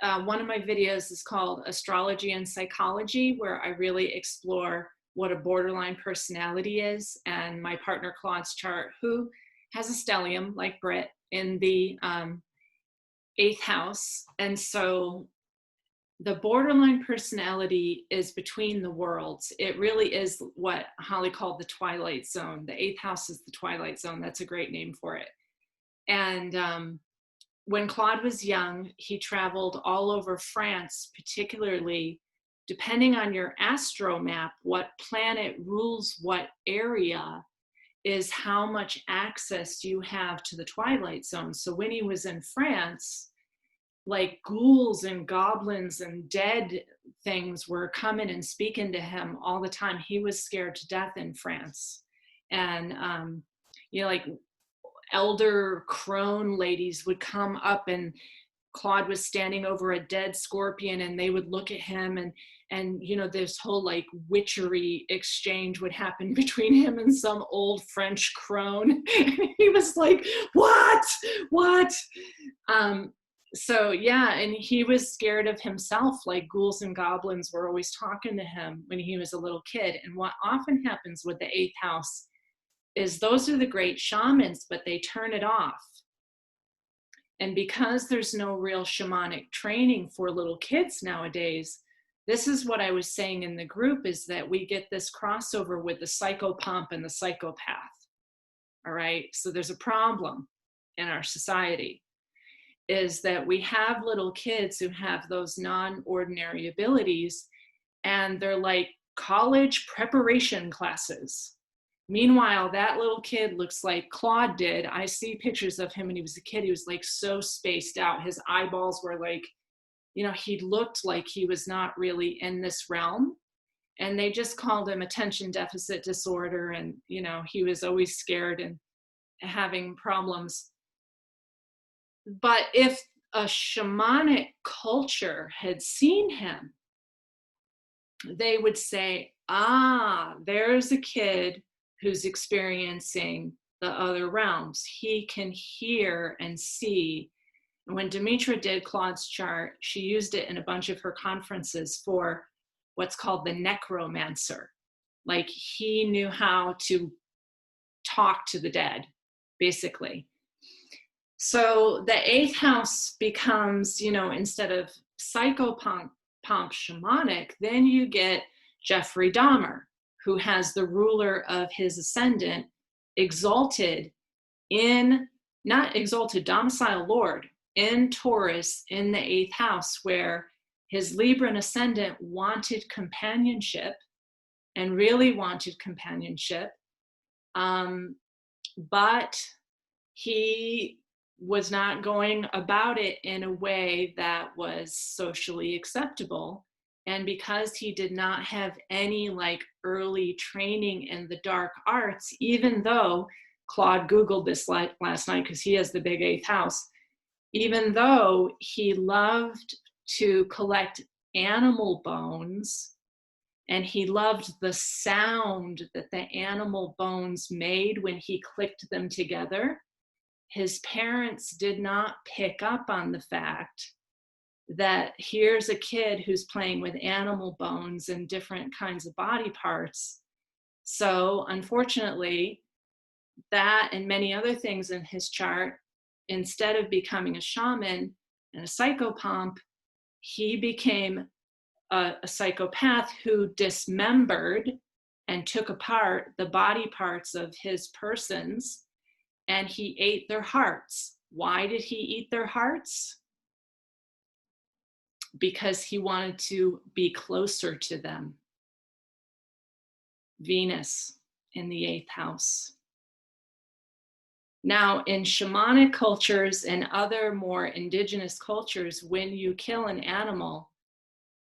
one of my videos is called Astrology and Psychology, where I really explore what a borderline personality is. And my partner Claude's chart, who has a stellium like Britt in the 8th house. And so the borderline personality is between the worlds. It really is what Holly called the twilight zone. The 8th house is the twilight zone. That's a great name for it. And when Claude was young, he traveled all over France, particularly depending on your astro map, what planet rules what area is how much access you have to the twilight zone. So when he was in France, like ghouls and goblins and dead things were coming and speaking to him all the time. He was scared to death in France. And, like elder crone ladies would come up, and Claude was standing over a dead scorpion, and they would look at him, and this whole like witchery exchange would happen between him and some old French crone. He was like, what? So yeah, and he was scared of himself. Like ghouls and goblins were always talking to him when he was a little kid. And what often happens with the 8th house is those are the great shamans, but they turn it off. And because there's no real shamanic training for little kids nowadays, this is what I was saying in the group, is that we get this crossover with the psychopomp and the psychopath. All right, so there's a problem in our society, is that we have little kids who have those non-ordinary abilities, and they're like college preparation classes. Meanwhile, that little kid looks like Claude did. I see pictures of him when he was a kid. He was like so spaced out. His eyeballs were like, he looked like he was not really in this realm. And they just called him attention deficit disorder. And, he was always scared and having problems. But if a shamanic culture had seen him, they would say, there's a kid who's experiencing the other realms. He can hear and see. And when Demetra did Claude's chart, she used it in a bunch of her conferences for what's called the necromancer. Like he knew how to talk to the dead, basically. So the 8th house becomes, instead of psychopomp shamanic, then you get Jeffrey Dahmer, who has the ruler of his ascendant exalted domicile Lord in Taurus in the 8th house, where his Libran ascendant wanted companionship and really wanted companionship. But he was not going about it in a way that was socially acceptable. And because he did not have any like early training in the dark arts, even though Claude Googled this last night because he has the big 8th house, even though he loved to collect animal bones and he loved the sound that the animal bones made when he clicked them together, his parents did not pick up on the fact that here's a kid who's playing with animal bones and different kinds of body parts. So unfortunately, that and many other things in his chart, instead of becoming a shaman and a psychopomp, he became a psychopath who dismembered and took apart the body parts of his persons, and he ate their hearts. Why did he eat their hearts? Because he wanted to be closer to them. Venus in the 8th house. Now, in shamanic cultures and other more indigenous cultures, when you kill an animal,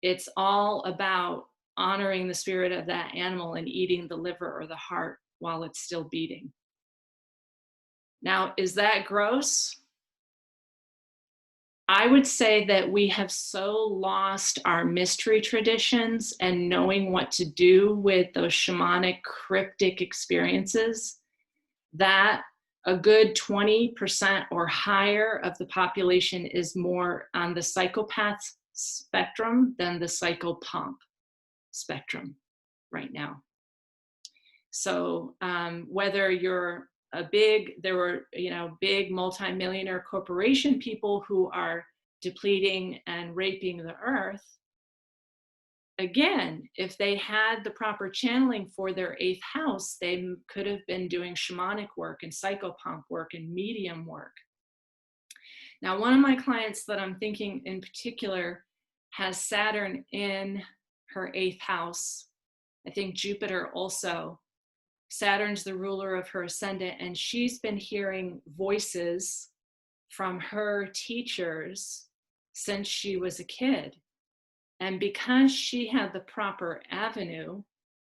it's all about honoring the spirit of that animal and eating the liver or the heart while it's still beating. Now, is that gross? I would say that we have so lost our mystery traditions and knowing what to do with those shamanic cryptic experiences that a good 20% or higher of the population is more on the psychopath spectrum than the psychopomp spectrum right now. So whether you're there were, big multimillionaire corporation people who are depleting and raping the earth. Again, if they had the proper channeling for their 8th house, they could have been doing shamanic work and psychopomp work and medium work. Now, one of my clients that I'm thinking in particular has Saturn in her 8th house. I think Jupiter also. Saturn's the ruler of her ascendant, and she's been hearing voices from her teachers since she was a kid. And because she had the proper avenue,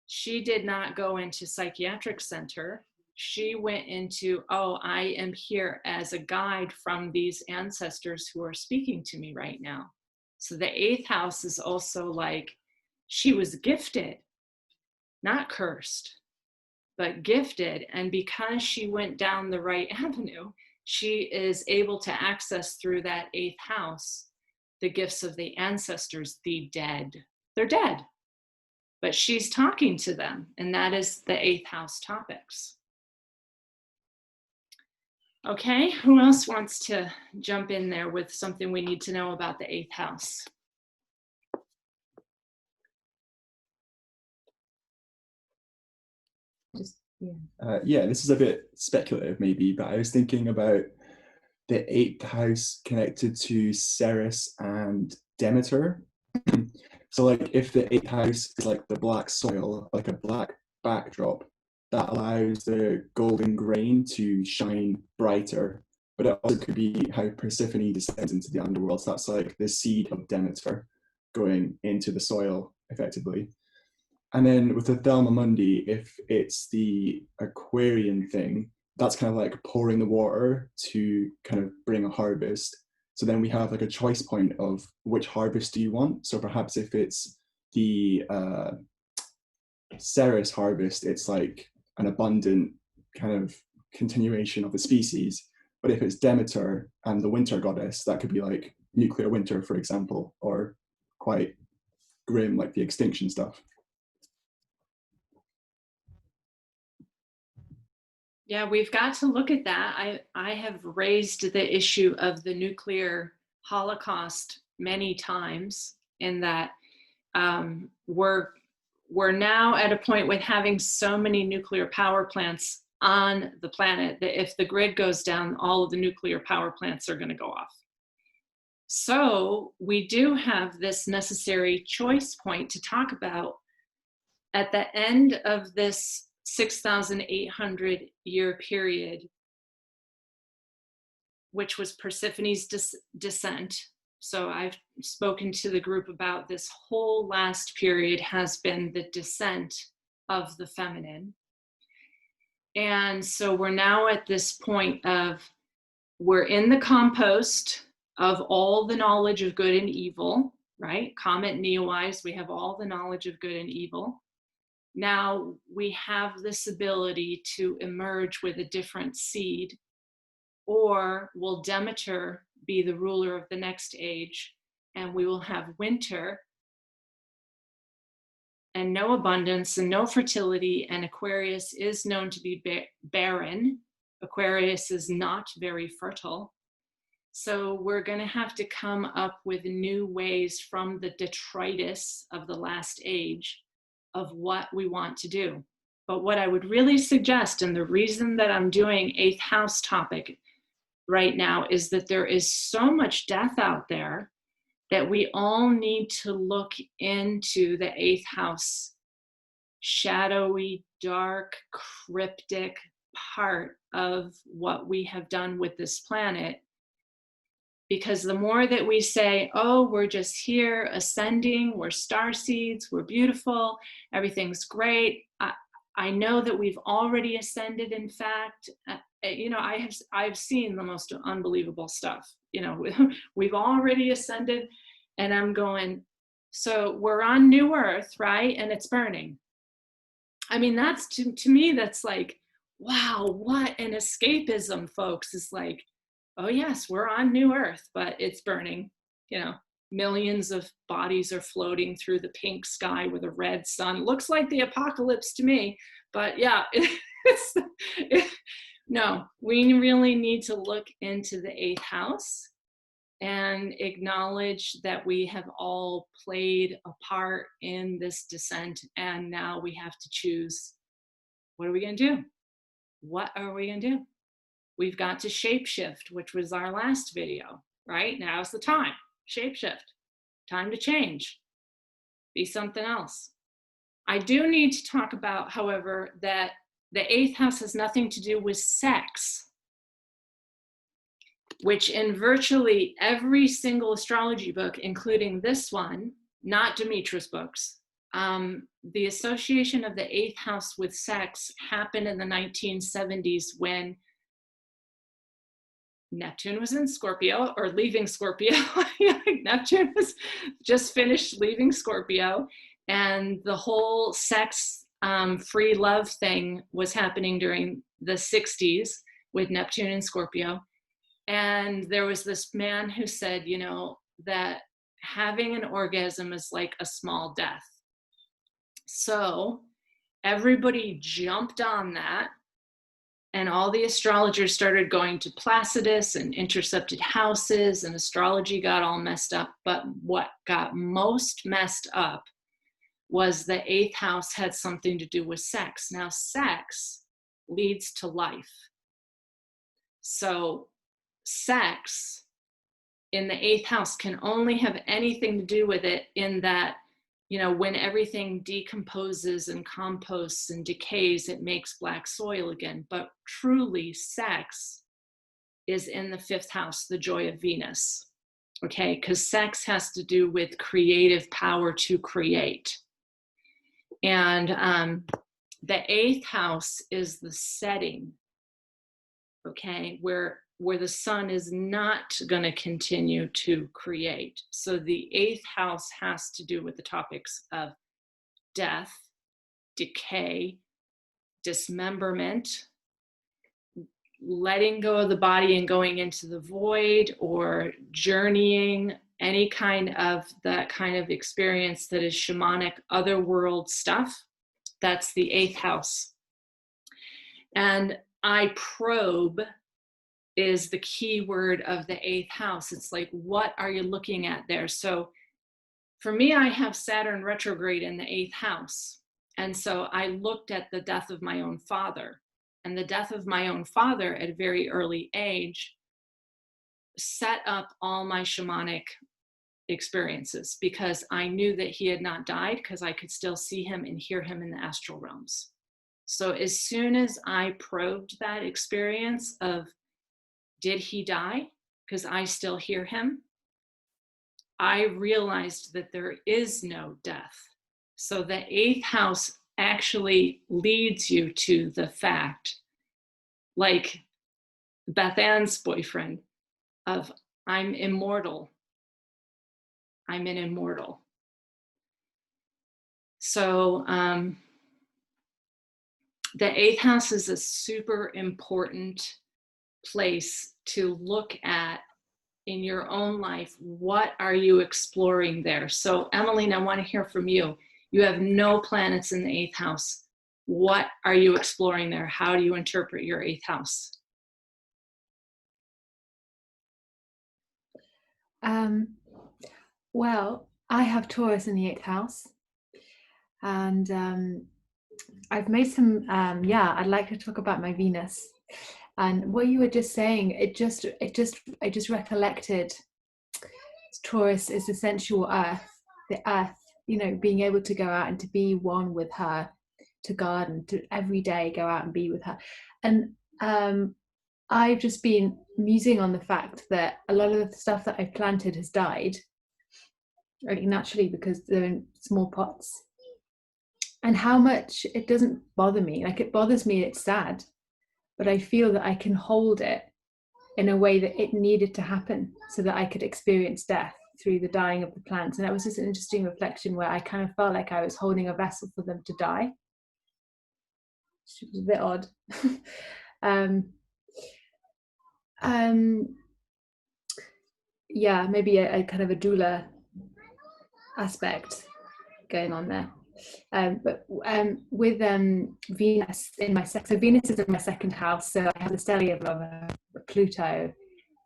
she did not go into psychiatric center. She went into, oh, I am here as a guide from these ancestors who are speaking to me right now. So the 8th house is also like, she was gifted, not cursed, but gifted. And because she went down the right avenue, she is able to access through that 8th house the gifts of the ancestors, the dead. They're dead, but she's talking to them, and that is the 8th house topics. Okay, who else wants to jump in there with something we need to know about the 8th house? Yeah, this is a bit speculative maybe, but I was thinking about the 8th house connected to Ceres and Demeter. So like if the 8th house is like the black soil, like a black backdrop, that allows the golden grain to shine brighter. But it also could be how Persephone descends into the underworld. So that's like the seed of Demeter going into the soil effectively. And then with the Thelma Mundi, if it's the Aquarian thing, that's kind of like pouring the water to kind of bring a harvest. So then we have like a choice point of which harvest do you want. So perhaps if it's the Ceres harvest, it's like an abundant kind of continuation of the species. But if it's Demeter and the winter goddess, that could be like nuclear winter, for example, or quite grim, like the extinction stuff. Yeah, we've got to look at that. I have raised the issue of the nuclear holocaust many times, in that we're now at a point with having so many nuclear power plants on the planet that if the grid goes down, all of the nuclear power plants are going to go off. So we do have this necessary choice point to talk about at the end of this 6,800 year period, which was Persephone's descent. So I've spoken to the group about this whole last period has been the descent of the feminine. And so we're now at this point of, we're in the compost of all the knowledge of good and evil, right? Comet Neowise, we have all the knowledge of good and evil. Now we have this ability to emerge with a different seed, or will Demeter be the ruler of the next age, and we will have winter and no abundance and no fertility, and Aquarius is known to be barren. Aquarius is not very fertile. So we're going to have to come up with new ways from the detritus of the last age of what we want to do. But what I would really suggest, and the reason that I'm doing 8th house topic right now, is that there is so much death out there that we all need to look into the 8th house shadowy, dark, cryptic part of what we have done with this planet. Because the more that we say, oh, we're just here ascending, we're star seeds, we're beautiful, everything's great. I know that we've already ascended. In fact, I've seen the most unbelievable stuff. We've already ascended, and I'm going, so we're on New Earth, right? And it's burning. I mean, that's to me, that's like, wow, what an escapism, folks. It's like, oh yes, we're on New Earth, but it's burning. You know, millions of bodies are floating through the pink sky with a red sun. Looks like the apocalypse to me, but yeah, no, we really need to look into the 8th house and acknowledge that we have all played a part in this descent, and now we have to choose, what are we going to do? What are we going to do? We've got to shapeshift, which was our last video, right? Now's the time. Shapeshift. Time to change. Be something else. I do need to talk about, however, that the 8th house has nothing to do with sex, which in virtually every single astrology book, including this one, not Demetra's books, the association of the 8th house with sex happened in the 1970s when Neptune was in Scorpio, or leaving Scorpio. Neptune was just finished leaving Scorpio, and the whole sex free love thing was happening during the 60s with Neptune and Scorpio. And there was this man who said, you know, that having an orgasm is like a small death. So everybody jumped on that, and all the astrologers started going to Placidus and intercepted houses, and astrology got all messed up. But what got most messed up was the 8th house had something to do with sex. Now, sex leads to life. So sex in the 8th house can only have anything to do with it in that, you know, when everything decomposes and composts and decays, it makes black soil again. But truly, sex is in the 5th house, the joy of Venus, okay? Because sex has to do with creative power to create. And the 8th house is the setting, okay, where the sun is not going to continue to create. So the 8th house has to do with the topics of death, decay, dismemberment, letting go of the body and going into the void, or journeying, any kind of that kind of experience that is shamanic, otherworld stuff. That's the 8th house. And I probe is the key word of the 8th house. It's like, what are you looking at there? So for me, I have Saturn retrograde in the 8th house. And so I looked at the death of my own father, and the death of my own father at a very early age set up all my shamanic experiences, because I knew that he had not died, because I could still see him and hear him in the astral realms. So as soon as I probed that experience of, did he die? Because I still hear him, I realized that there is no death. So the 8th house actually leads you to the fact, like Beth Ann's boyfriend, of I'm immortal. I'm an immortal. So the 8th house is a super important place to look at in your own life. What are you exploring there? So Emmeline, I want to hear from you. You have no planets in the 8th house. What are you exploring there? How do you interpret your 8th house? Well, I have Taurus in the 8th house, and I've made some, I'd like to talk about my Venus. And what you were just saying, I just recollected Taurus is the sensual earth, the earth, you know, being able to go out and to be one with her, to garden, to every day go out and be with her. And I've just been musing on the fact that a lot of the stuff that I've planted has died, really naturally, because they're in small pots. And how much it doesn't bother me. Like, it bothers me, it's sad, but I feel that I can hold it in a way that it needed to happen so that I could experience death through the dying of the plants. And that was just an interesting reflection where I kind of felt like I was holding a vessel for them to die. which was a bit odd. um, yeah, maybe a kind of a doula aspect going on there. But with Venus in my so Venus is in my second house, so I have the stellium of Pluto,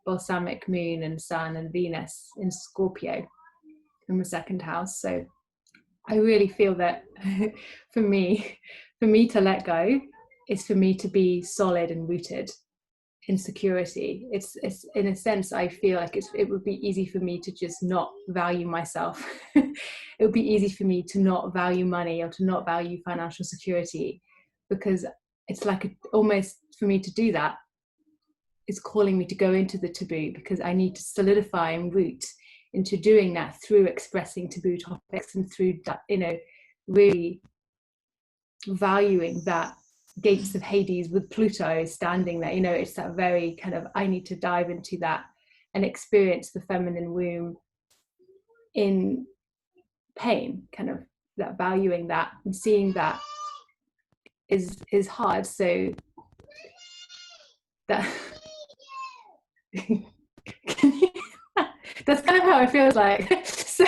balsamic moon and sun, and Venus in Scorpio in the second house. So I really feel that for me to let go is for me to be solid and rooted in security. It's in a sense, I feel like it would be easy for me to just not value myself. It would be easy for me to not value money or to not value financial security, because it's like almost for me to do that, it's calling me to go into the taboo, because I need to solidify and root into doing that through expressing taboo topics and through that, really valuing that gates of Hades with Pluto standing there. It's that very kind of, I need to dive into that and experience the feminine womb in pain, kind of that valuing that and seeing that is hard. So that that's kind of how it feels like. So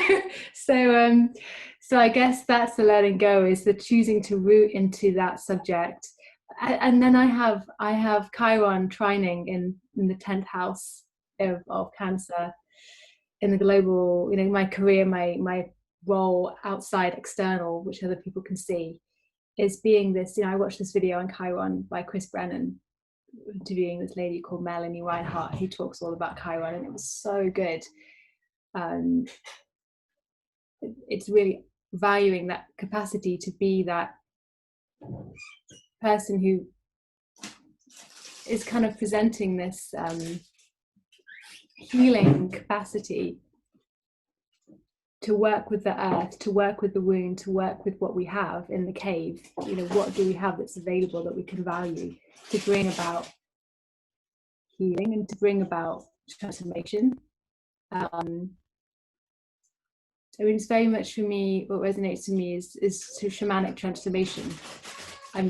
I guess that's the letting go, is the choosing to root into that subject. And then I have Chiron trining in the 10th house of Cancer, in the global, my career, my role outside, external, which other people can see, is being this. I watched this video on Chiron by Chris Brennan, interviewing this lady called Melanie Reinhardt, who talks all about Chiron, and it was so good. It's really valuing that capacity to be that person who is kind of presenting this healing capacity to work with the earth, to work with the wound, to work with what we have in the cave. What do we have that's available that we can value to bring about healing and to bring about transformation. It's very much for me, what resonates to me is to shamanic transformation. I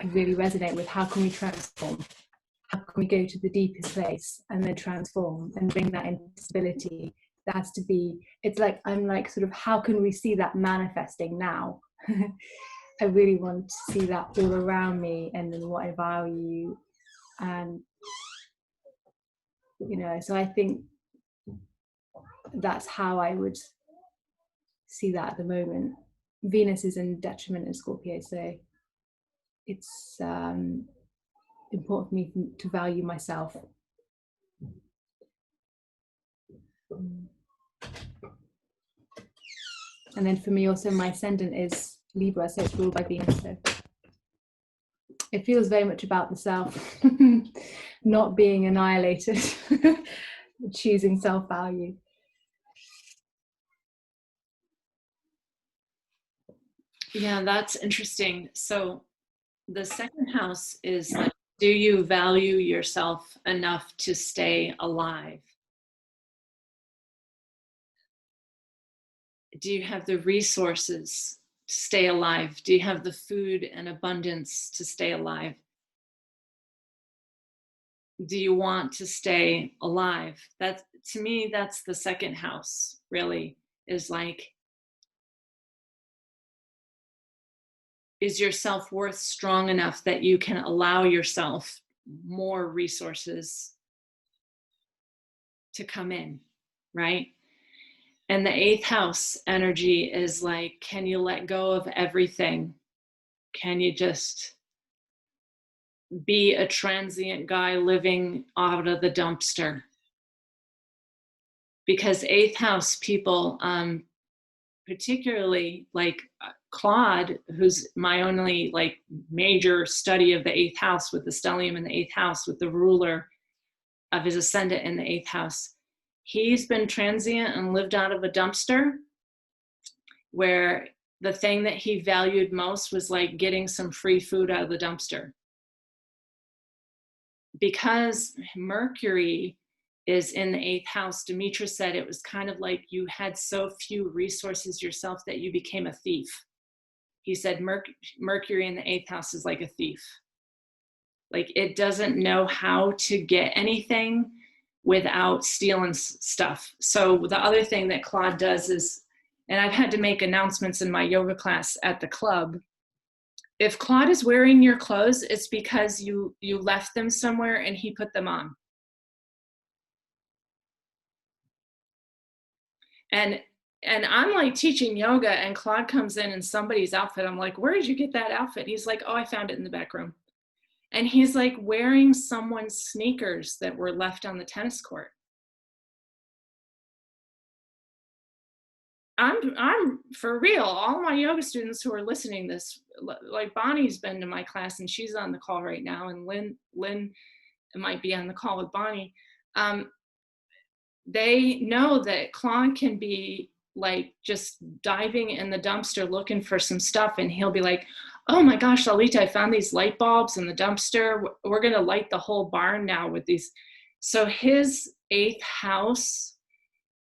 really resonate with how can we transform? How can we go to the deepest place and then transform and bring that into stability? That has to be, I'm like sort of, how can we see that manifesting now? I really want to see that all around me and then what I value. And, so I think that's how I would see that at the moment. Venus is in detriment in Scorpio, so it's important for me to value myself. And then for me also, my ascendant is Libra, so it's ruled by Venus. So it feels very much about the self, not being annihilated, choosing self-value. Yeah, that's interesting. So the second house is like, do you value yourself enough to stay alive? Do you have the resources to stay alive? Do you have the food and abundance to stay alive? Do you want to stay alive? That, to me, that's the second house, really, is like, is your self-worth strong enough that you can allow yourself more resources to come in, right? And the 8th house energy is like, can you let go of everything? Can you just be a transient guy living out of the dumpster? Because 8th house people, particularly like Claude, who's my only like major study of the 8th house, with the stellium in the 8th house, with the ruler of his ascendant in the 8th house, he's been transient and lived out of a dumpster, where the thing that he valued most was like getting some free food out of the dumpster. Because Mercury is in the 8th house, Demetra said it was kind of like you had so few resources yourself that you became a thief. He said Mercury in the 8th house is like a thief. Like it doesn't know how to get anything without stealing stuff. So the other thing that Claude does is, and I've had to make announcements in my yoga class at the club, if Claude is wearing your clothes, it's because you left them somewhere and he put them on. And I'm like teaching yoga and Claude comes in somebody's outfit. I'm like, where did you get that outfit? He's like, oh, I found it in the back room. And he's like wearing someone's sneakers that were left on the tennis court. I'm for real. All my yoga students who are listening to this, like Bonnie's been to my class and she's on the call right now, and Lynn might be on the call with Bonnie. They know that Claude can be like just diving in the dumpster looking for some stuff, and he'll be like, oh my gosh, Lalita, I found these light bulbs in the dumpster. We're gonna light the whole barn now with these. So his 8th house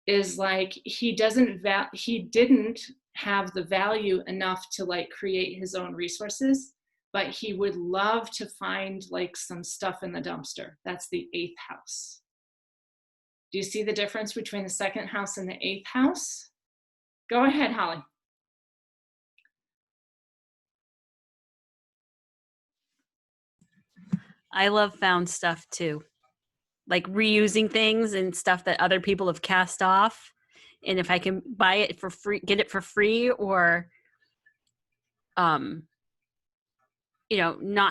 is like, he didn't have the value enough to like create his own resources, but he would love to find like some stuff in the dumpster. That's the 8th house. Do you see the difference between the 2nd house and the 8th house? Go ahead, Holly. I love found stuff too. Like reusing things and stuff that other people have cast off. And if I can buy it for free, get it for free, or, not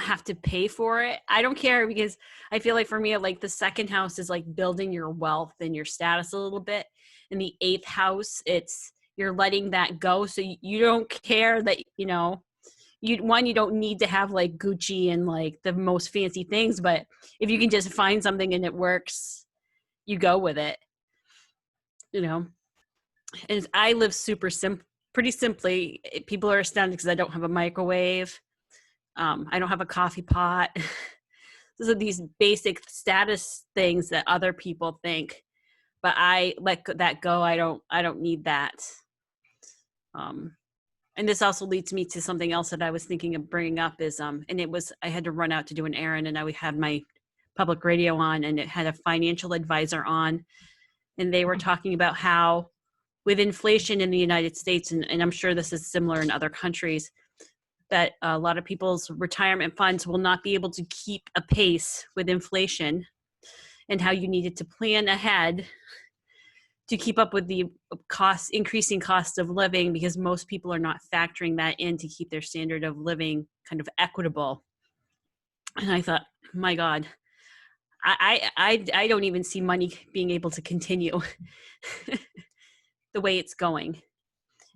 have to pay for it. I don't care, because I feel like for me, like the 2nd house is like building your wealth and your status a little bit. In the 8th house, you're letting that go. So you don't care that, you don't need to have like Gucci and like the most fancy things, but if you can just find something and it works, you go with it, And I live pretty simply. People are astounded because I don't have a microwave. I don't have a coffee pot. Those are these basic status things that other people think, but I let that go. I don't need that. And this also leads me to something else that I was thinking of bringing up is, I had to run out to do an errand, and I had my public radio on, and it had a financial advisor on, and they were talking about how with inflation in the United States, and I'm sure this is similar in other countries, that a lot of people's retirement funds will not be able to keep a pace with inflation, and how you needed to plan ahead to keep up with the increasing cost of living, because most people are not factoring that in to keep their standard of living kind of equitable. And I thought, my God, I don't even see money being able to continue the way it's going.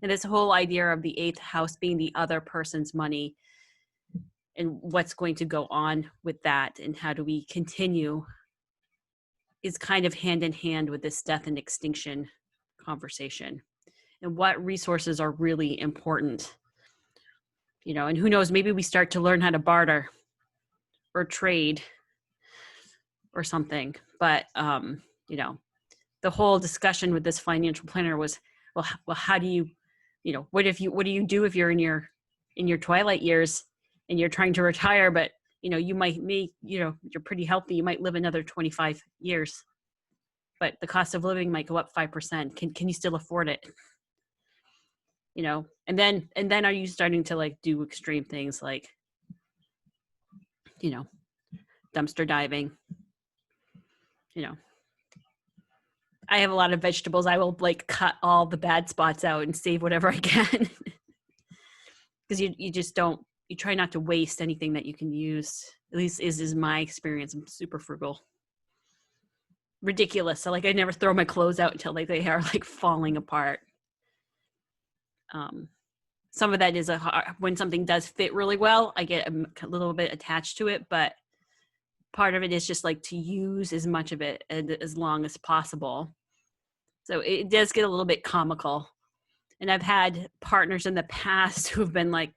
And this whole idea of the 8th house being the other person's money, and what's going to go on with that, and how do we continue, is kind of hand in hand with this death and extinction conversation, and what resources are really important. And who knows, maybe we start to learn how to barter or trade or something. But, the whole discussion with this financial planner was, well, how do you, what do you do if you're in your twilight years and you're trying to retire, but, you might you're pretty healthy. You might live another 25 years, but the cost of living might go up 5%. Can you still afford it? And then are you starting to like do extreme things like, dumpster diving? I have a lot of vegetables. I will like cut all the bad spots out and save whatever I can. Because you try not to waste anything that you can use. At least is my experience. I'm super frugal. Ridiculous. So like I never throw my clothes out until like they are like falling apart. Some of that is when something does fit really well, I get a little bit attached to it, but part of it is just like to use as much of it as long as possible. So it does get a little bit comical. And I've had partners in the past who've been like,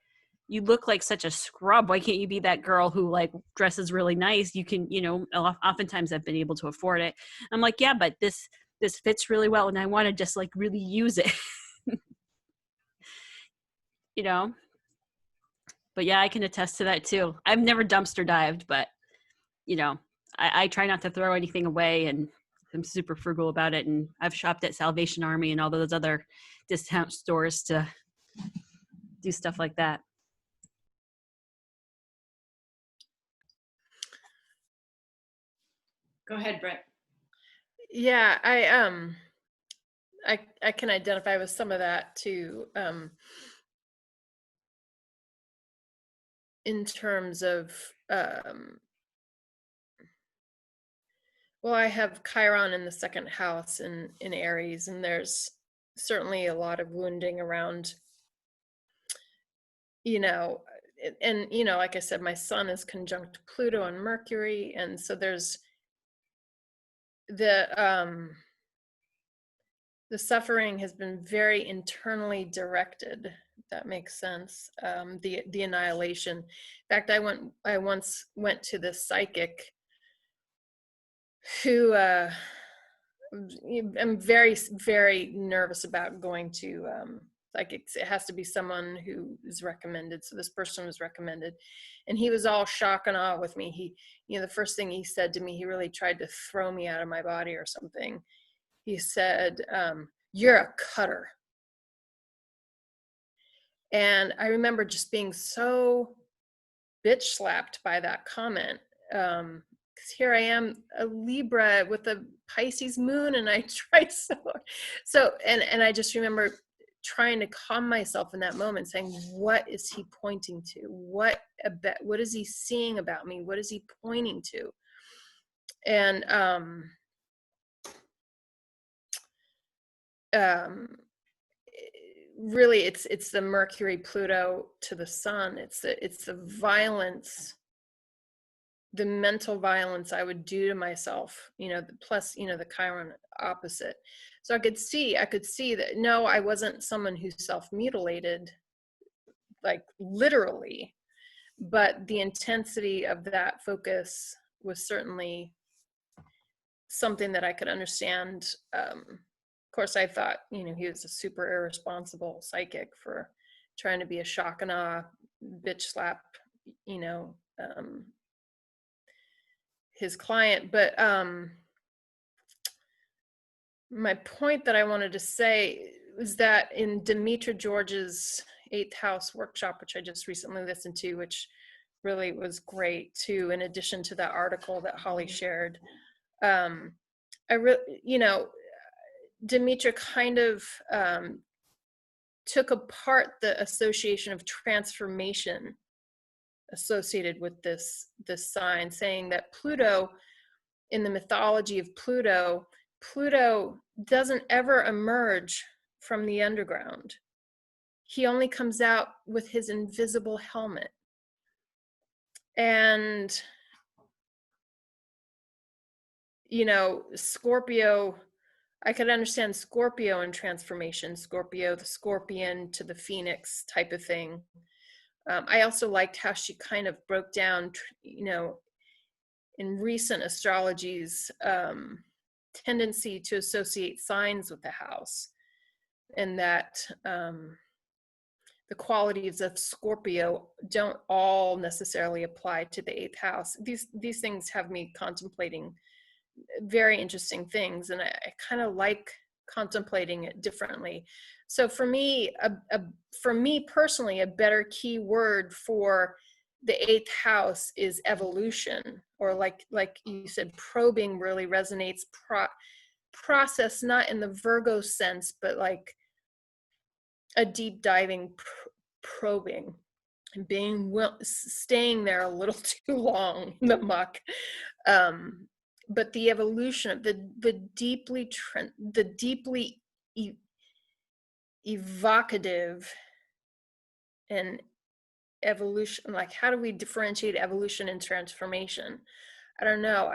you look like such a scrub. Why can't you be that girl who like dresses really nice? You can, oftentimes I've been able to afford it. I'm like, yeah, but this fits really well. And I want to just like really use it, But yeah, I can attest to that too. I've never dumpster dived, but you know, I try not to throw anything away, and I'm super frugal about it. And I've shopped at Salvation Army and all those other discount stores to do stuff like that. Go ahead, Brett. Yeah, I can identify with some of that too. In terms of well, I have Chiron in the second house in Aries, and there's certainly a lot of wounding around, you know, and you know, like I said, my sun is conjunct Pluto and Mercury, and so there's the suffering has been very internally directed, if that makes sense. The annihilation. In fact, I once went to this psychic who I'm very, very nervous about going to psychics. It has to be someone who is recommended. So this person was recommended, and he was all shock and awe with me. He, the first thing he said to me, he really tried to throw me out of my body or something. He said, "You're a cutter." And I remember just being so bitch slapped by that comment. Because here I am, a Libra with a Pisces moon, and I tried and I just remember trying to calm myself in that moment, saying, what is he pointing to? What is he seeing about me? What is he pointing to? And really it's the Mercury Pluto to the sun. It's the violence, the mental violence I would do to myself, plus the Chiron opposite. So I could see that no, I wasn't someone who self-mutilated, like literally, but the intensity of that focus was certainly something that I could understand. Of course, I thought, he was a super irresponsible psychic for trying to be a shock and awe, bitch slap, his client. But my point that I wanted to say is that in Demetra George's 8th House workshop, which I just recently listened to, which really was great too, in addition to that article that Holly shared, Demetra kind of took apart the association of transformation associated with this sign, saying that Pluto, in the mythology of Pluto doesn't ever emerge from the underground. He only comes out with his invisible helmet. And Scorpio, I could understand Scorpio in transformation, Scorpio, the scorpion to the phoenix type of thing. I also liked how she kind of broke down, in recent astrology's tendency to associate signs with the house, and that the qualities of Scorpio don't all necessarily apply to the 8th house. These things have me contemplating very interesting things, and I kind of like contemplating it differently. So for me, for me personally, a better key word for the 8th house is evolution, or like you said, probing really resonates. Process, not in the Virgo sense, but like a deep diving probing, and staying there a little too long in the muck. But the evolution of the deeply evocative and evolution, like how do we differentiate evolution and transformation? I don't know.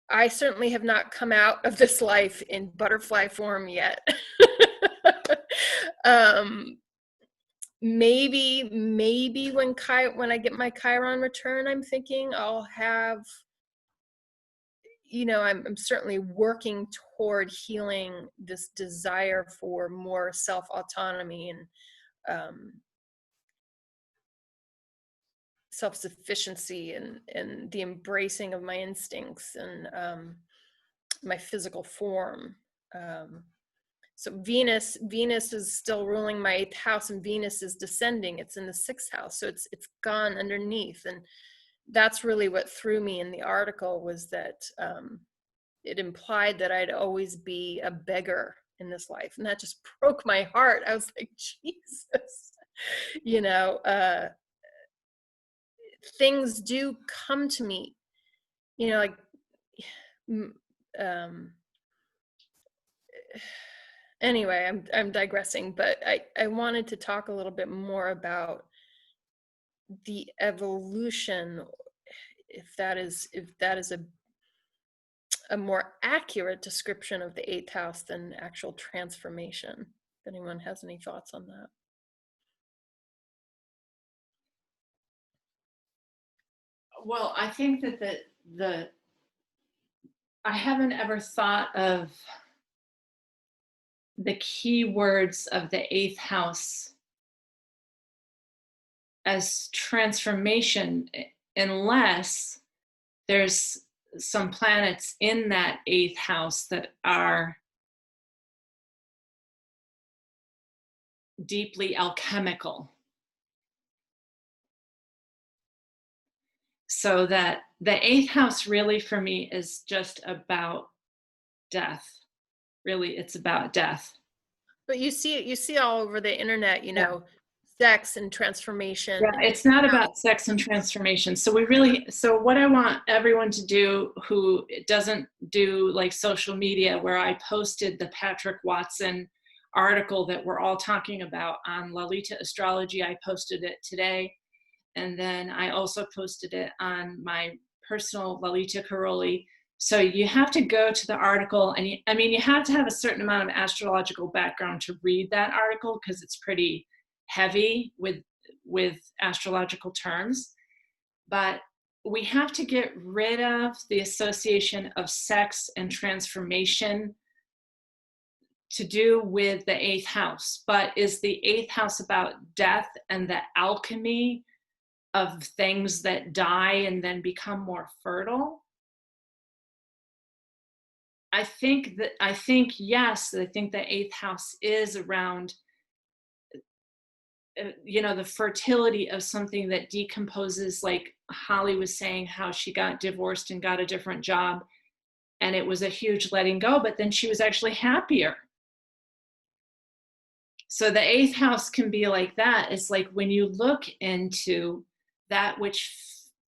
I certainly have not come out of this life in butterfly form yet. Maybe when I get my Chiron return, I'm thinking I'll have, I'm certainly working toward healing this desire for more self-autonomy and self-sufficiency and the embracing of my instincts and my physical form. So Venus is still ruling my 8th house, and Venus is descending. It's in the 6th house, so it's gone underneath. And that's really what threw me in the article, was that it implied that I'd always be a beggar in this life, and that just broke my heart. I was like, Jesus, you know, things do come to me, you know, like anyway, I'm digressing, but I wanted to talk a little bit more about the evolution, if that is a more accurate description of the 8th house than actual transformation. If anyone has any thoughts on that. Well, I think that I haven't ever thought of the key words of the 8th house as transformation, unless there's some planets in that 8th house that are deeply alchemical. So that the 8th house really for me is just about death. Really, it's about death. But you see all over the internet, you know, sex and transformation. Yeah, it's not about sex and transformation. So what I want everyone to do who doesn't do like social media, where I posted the Patrick Watson article that we're all talking about on Lalita Astrology. I posted it today. And then I also posted it on my personal lalitakaroli. So you have to go to the article, and you have to have a certain amount of astrological background to read that article, because it's pretty heavy with astrological terms. But we have to get rid of the association of sex and transformation to do with the 8th house. But is the 8th house about death and the alchemy of things that die and then become more fertile? I think yes, I think the 8th house is around, the fertility of something that decomposes, like Holly was saying, how she got divorced and got a different job, and it was a huge letting go, but then she was actually happier. So the 8th house can be like that. It's like when you look into that which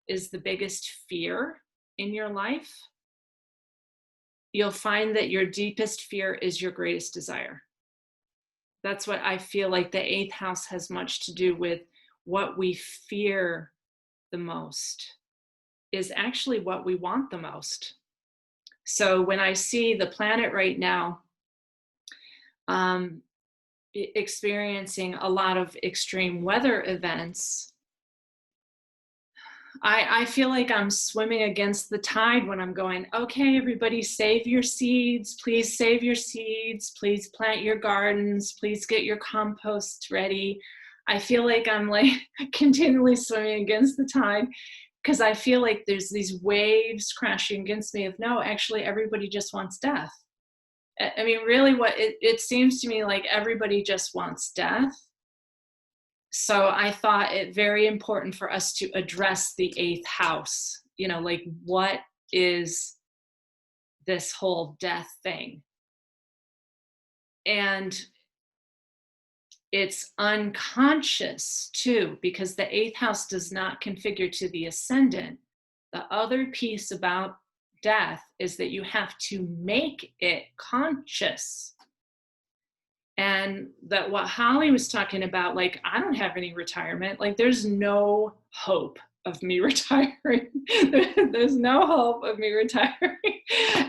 is the biggest fear in your life, you'll find that your deepest fear is your greatest desire. That's what I feel like the 8th house has much to do with. What we fear the most is actually what we want the most. So when I see the planet right now experiencing a lot of extreme weather events, I feel like I'm swimming against the tide when I'm going, okay, everybody save your seeds. Please save your seeds. Please plant your gardens. Please get your compost ready. I feel like I'm like continually swimming against the tide, because I feel like there's these waves crashing against me of, no, actually everybody just wants death. I mean, really what it seems to me like everybody just wants death. So I thought it very important for us to address the 8th house, like what is this whole death thing? And it's unconscious too, because the 8th house does not configure to the ascendant. The other piece about death is that you have to make it conscious. And that what Holly was talking about, like, I don't have any retirement. Like, there's no hope of me retiring. There's no hope of me retiring.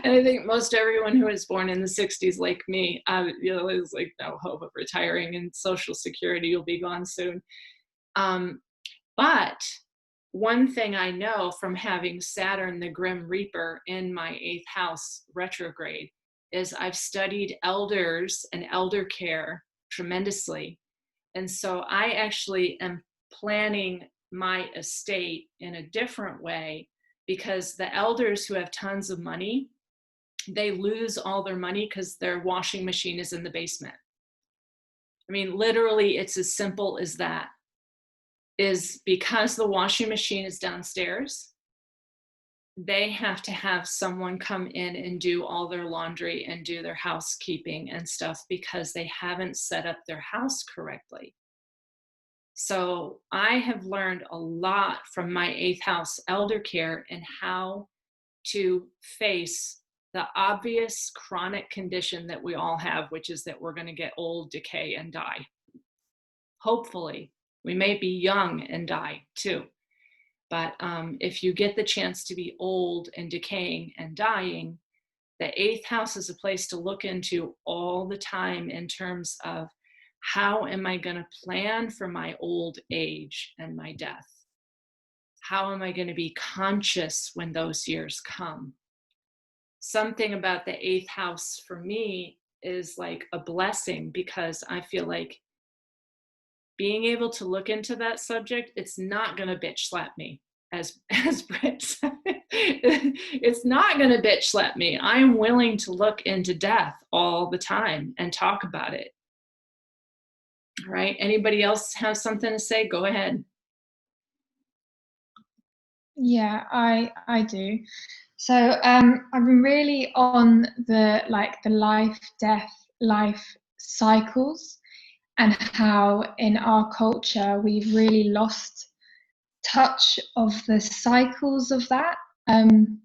And I think most everyone who was born in the 60s, like me, is like, no hope of retiring, and Social Security will be gone soon. But one thing I know from having Saturn, the Grim Reaper, in my 8th house retrograde, is I've studied elders and elder care tremendously. And so I actually am planning my estate in a different way, because the elders who have tons of money, they lose all their money because their washing machine is in the basement. I mean, literally, it's as simple as that. Is because the washing machine is downstairs, they have to have someone come in and do all their laundry and do their housekeeping and stuff because they haven't set up their house correctly. So I have learned a lot from my 8th house elder care and how to face the obvious chronic condition that we all have, which is that we're going to get old, decay, and die. Hopefully, we may be young and die too. But if you get the chance to be old and decaying and dying, the 8th house is a place to look into all the time in terms of how am I going to plan for my old age and my death? How am I going to be conscious when those years come? Something about the 8th house for me is like a blessing, because I feel like being able to look into that subject, it's not going to bitch slap me, as Britt said. It's not going to bitch slap me. I'm willing to look into death all the time and talk about it. All right. Anybody else have something to say? Go ahead. Yeah, I do. So I've been really on the life, death, life cycles, and how in our culture we've really lost touch of the cycles of that. And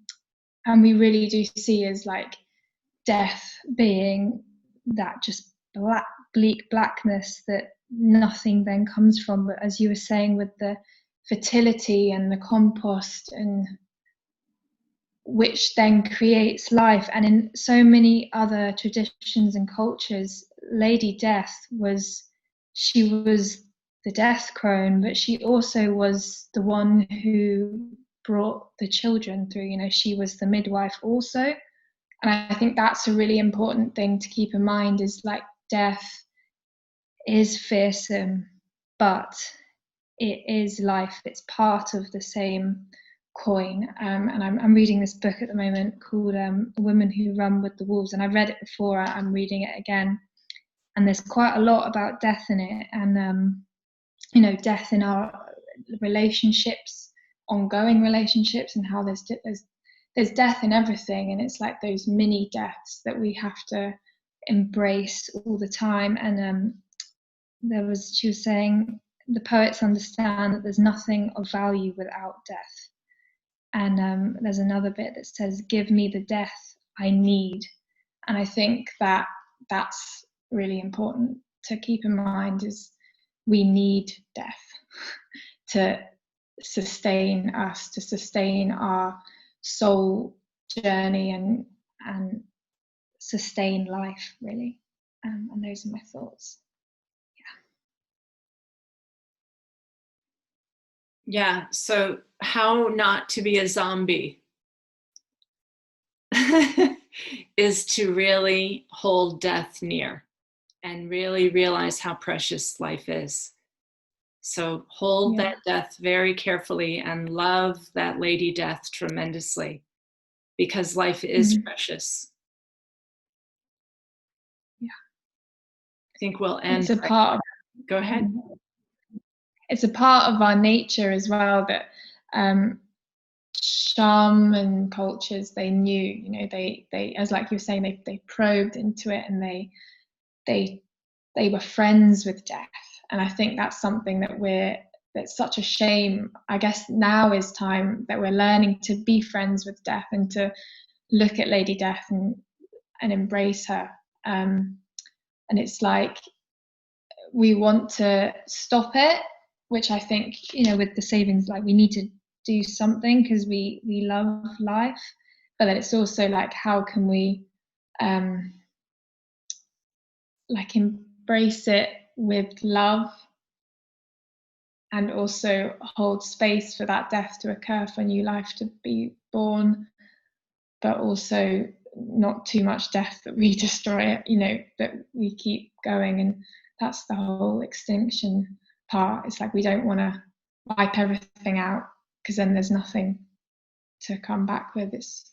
we really do see as like death being that just bleak blackness that nothing then comes from. But as you were saying, with the fertility and the compost, and which then creates life. And in so many other traditions and cultures, Lady Death was the death crone, but she also was the one who brought the children through. You know, she was the midwife also. And I think that's a really important thing to keep in mind, is like death is fearsome, but it is life. It's part of the same coin. And I'm reading this book at the moment called Women Who Run with the Wolves. And I read it before, I'm reading it again. And there's quite a lot about death in it. And, you know, death in our relationships, ongoing relationships, and how there's death in everything. And it's like those mini deaths that we have to embrace all the time. And she was saying, the poets understand that there's nothing of value without death. And there's another bit that says, give me the death I need. And I think that that's really important to keep in mind, is we need death to sustain us, to sustain our soul journey, and sustain life, really. And those are my thoughts. Yeah, so how not to be a zombie is to really hold death near and really realize how precious life is. So hold that death very carefully and love that Lady Death tremendously, because life is precious. Yeah. I think we'll end. It's a part of, go ahead. It's a part of our nature as well, that shaman cultures, they knew, you know, they as like you were saying, they probed into it, and they were friends with death. And I think that's something that's such a shame. I guess now is time that we're learning to be friends with death, and to look at Lady Death and embrace her. And it's like we want to stop it, which I think, you know, with the savings, like we need to do something because we love life. But then it's also like, how can we like embrace it with love, and also hold space for that death to occur, for new life to be born, but also not too much death that we destroy it, you know, that we keep going. And that's the whole extinction part. It's like we don't want to wipe everything out, because then there's nothing to come back with. It's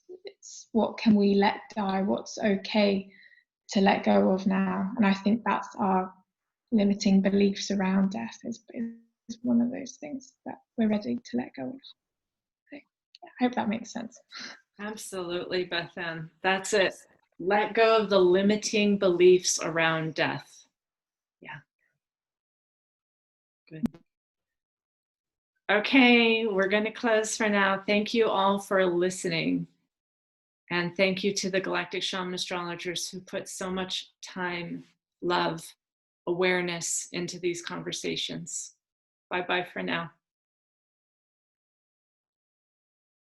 what can we let die, what's okay to let go of now. And I think that's our limiting beliefs around death is one of those things that we're ready to let go of. So, I hope that makes sense. Absolutely, Beth Ann. That's it. Let go of the limiting beliefs around death. Yeah. Good. Okay, we're going to close for now. Thank you all for listening. And thank you to the Galactic Shaman astrologers who put so much time, love, awareness into these conversations. Bye-bye for now.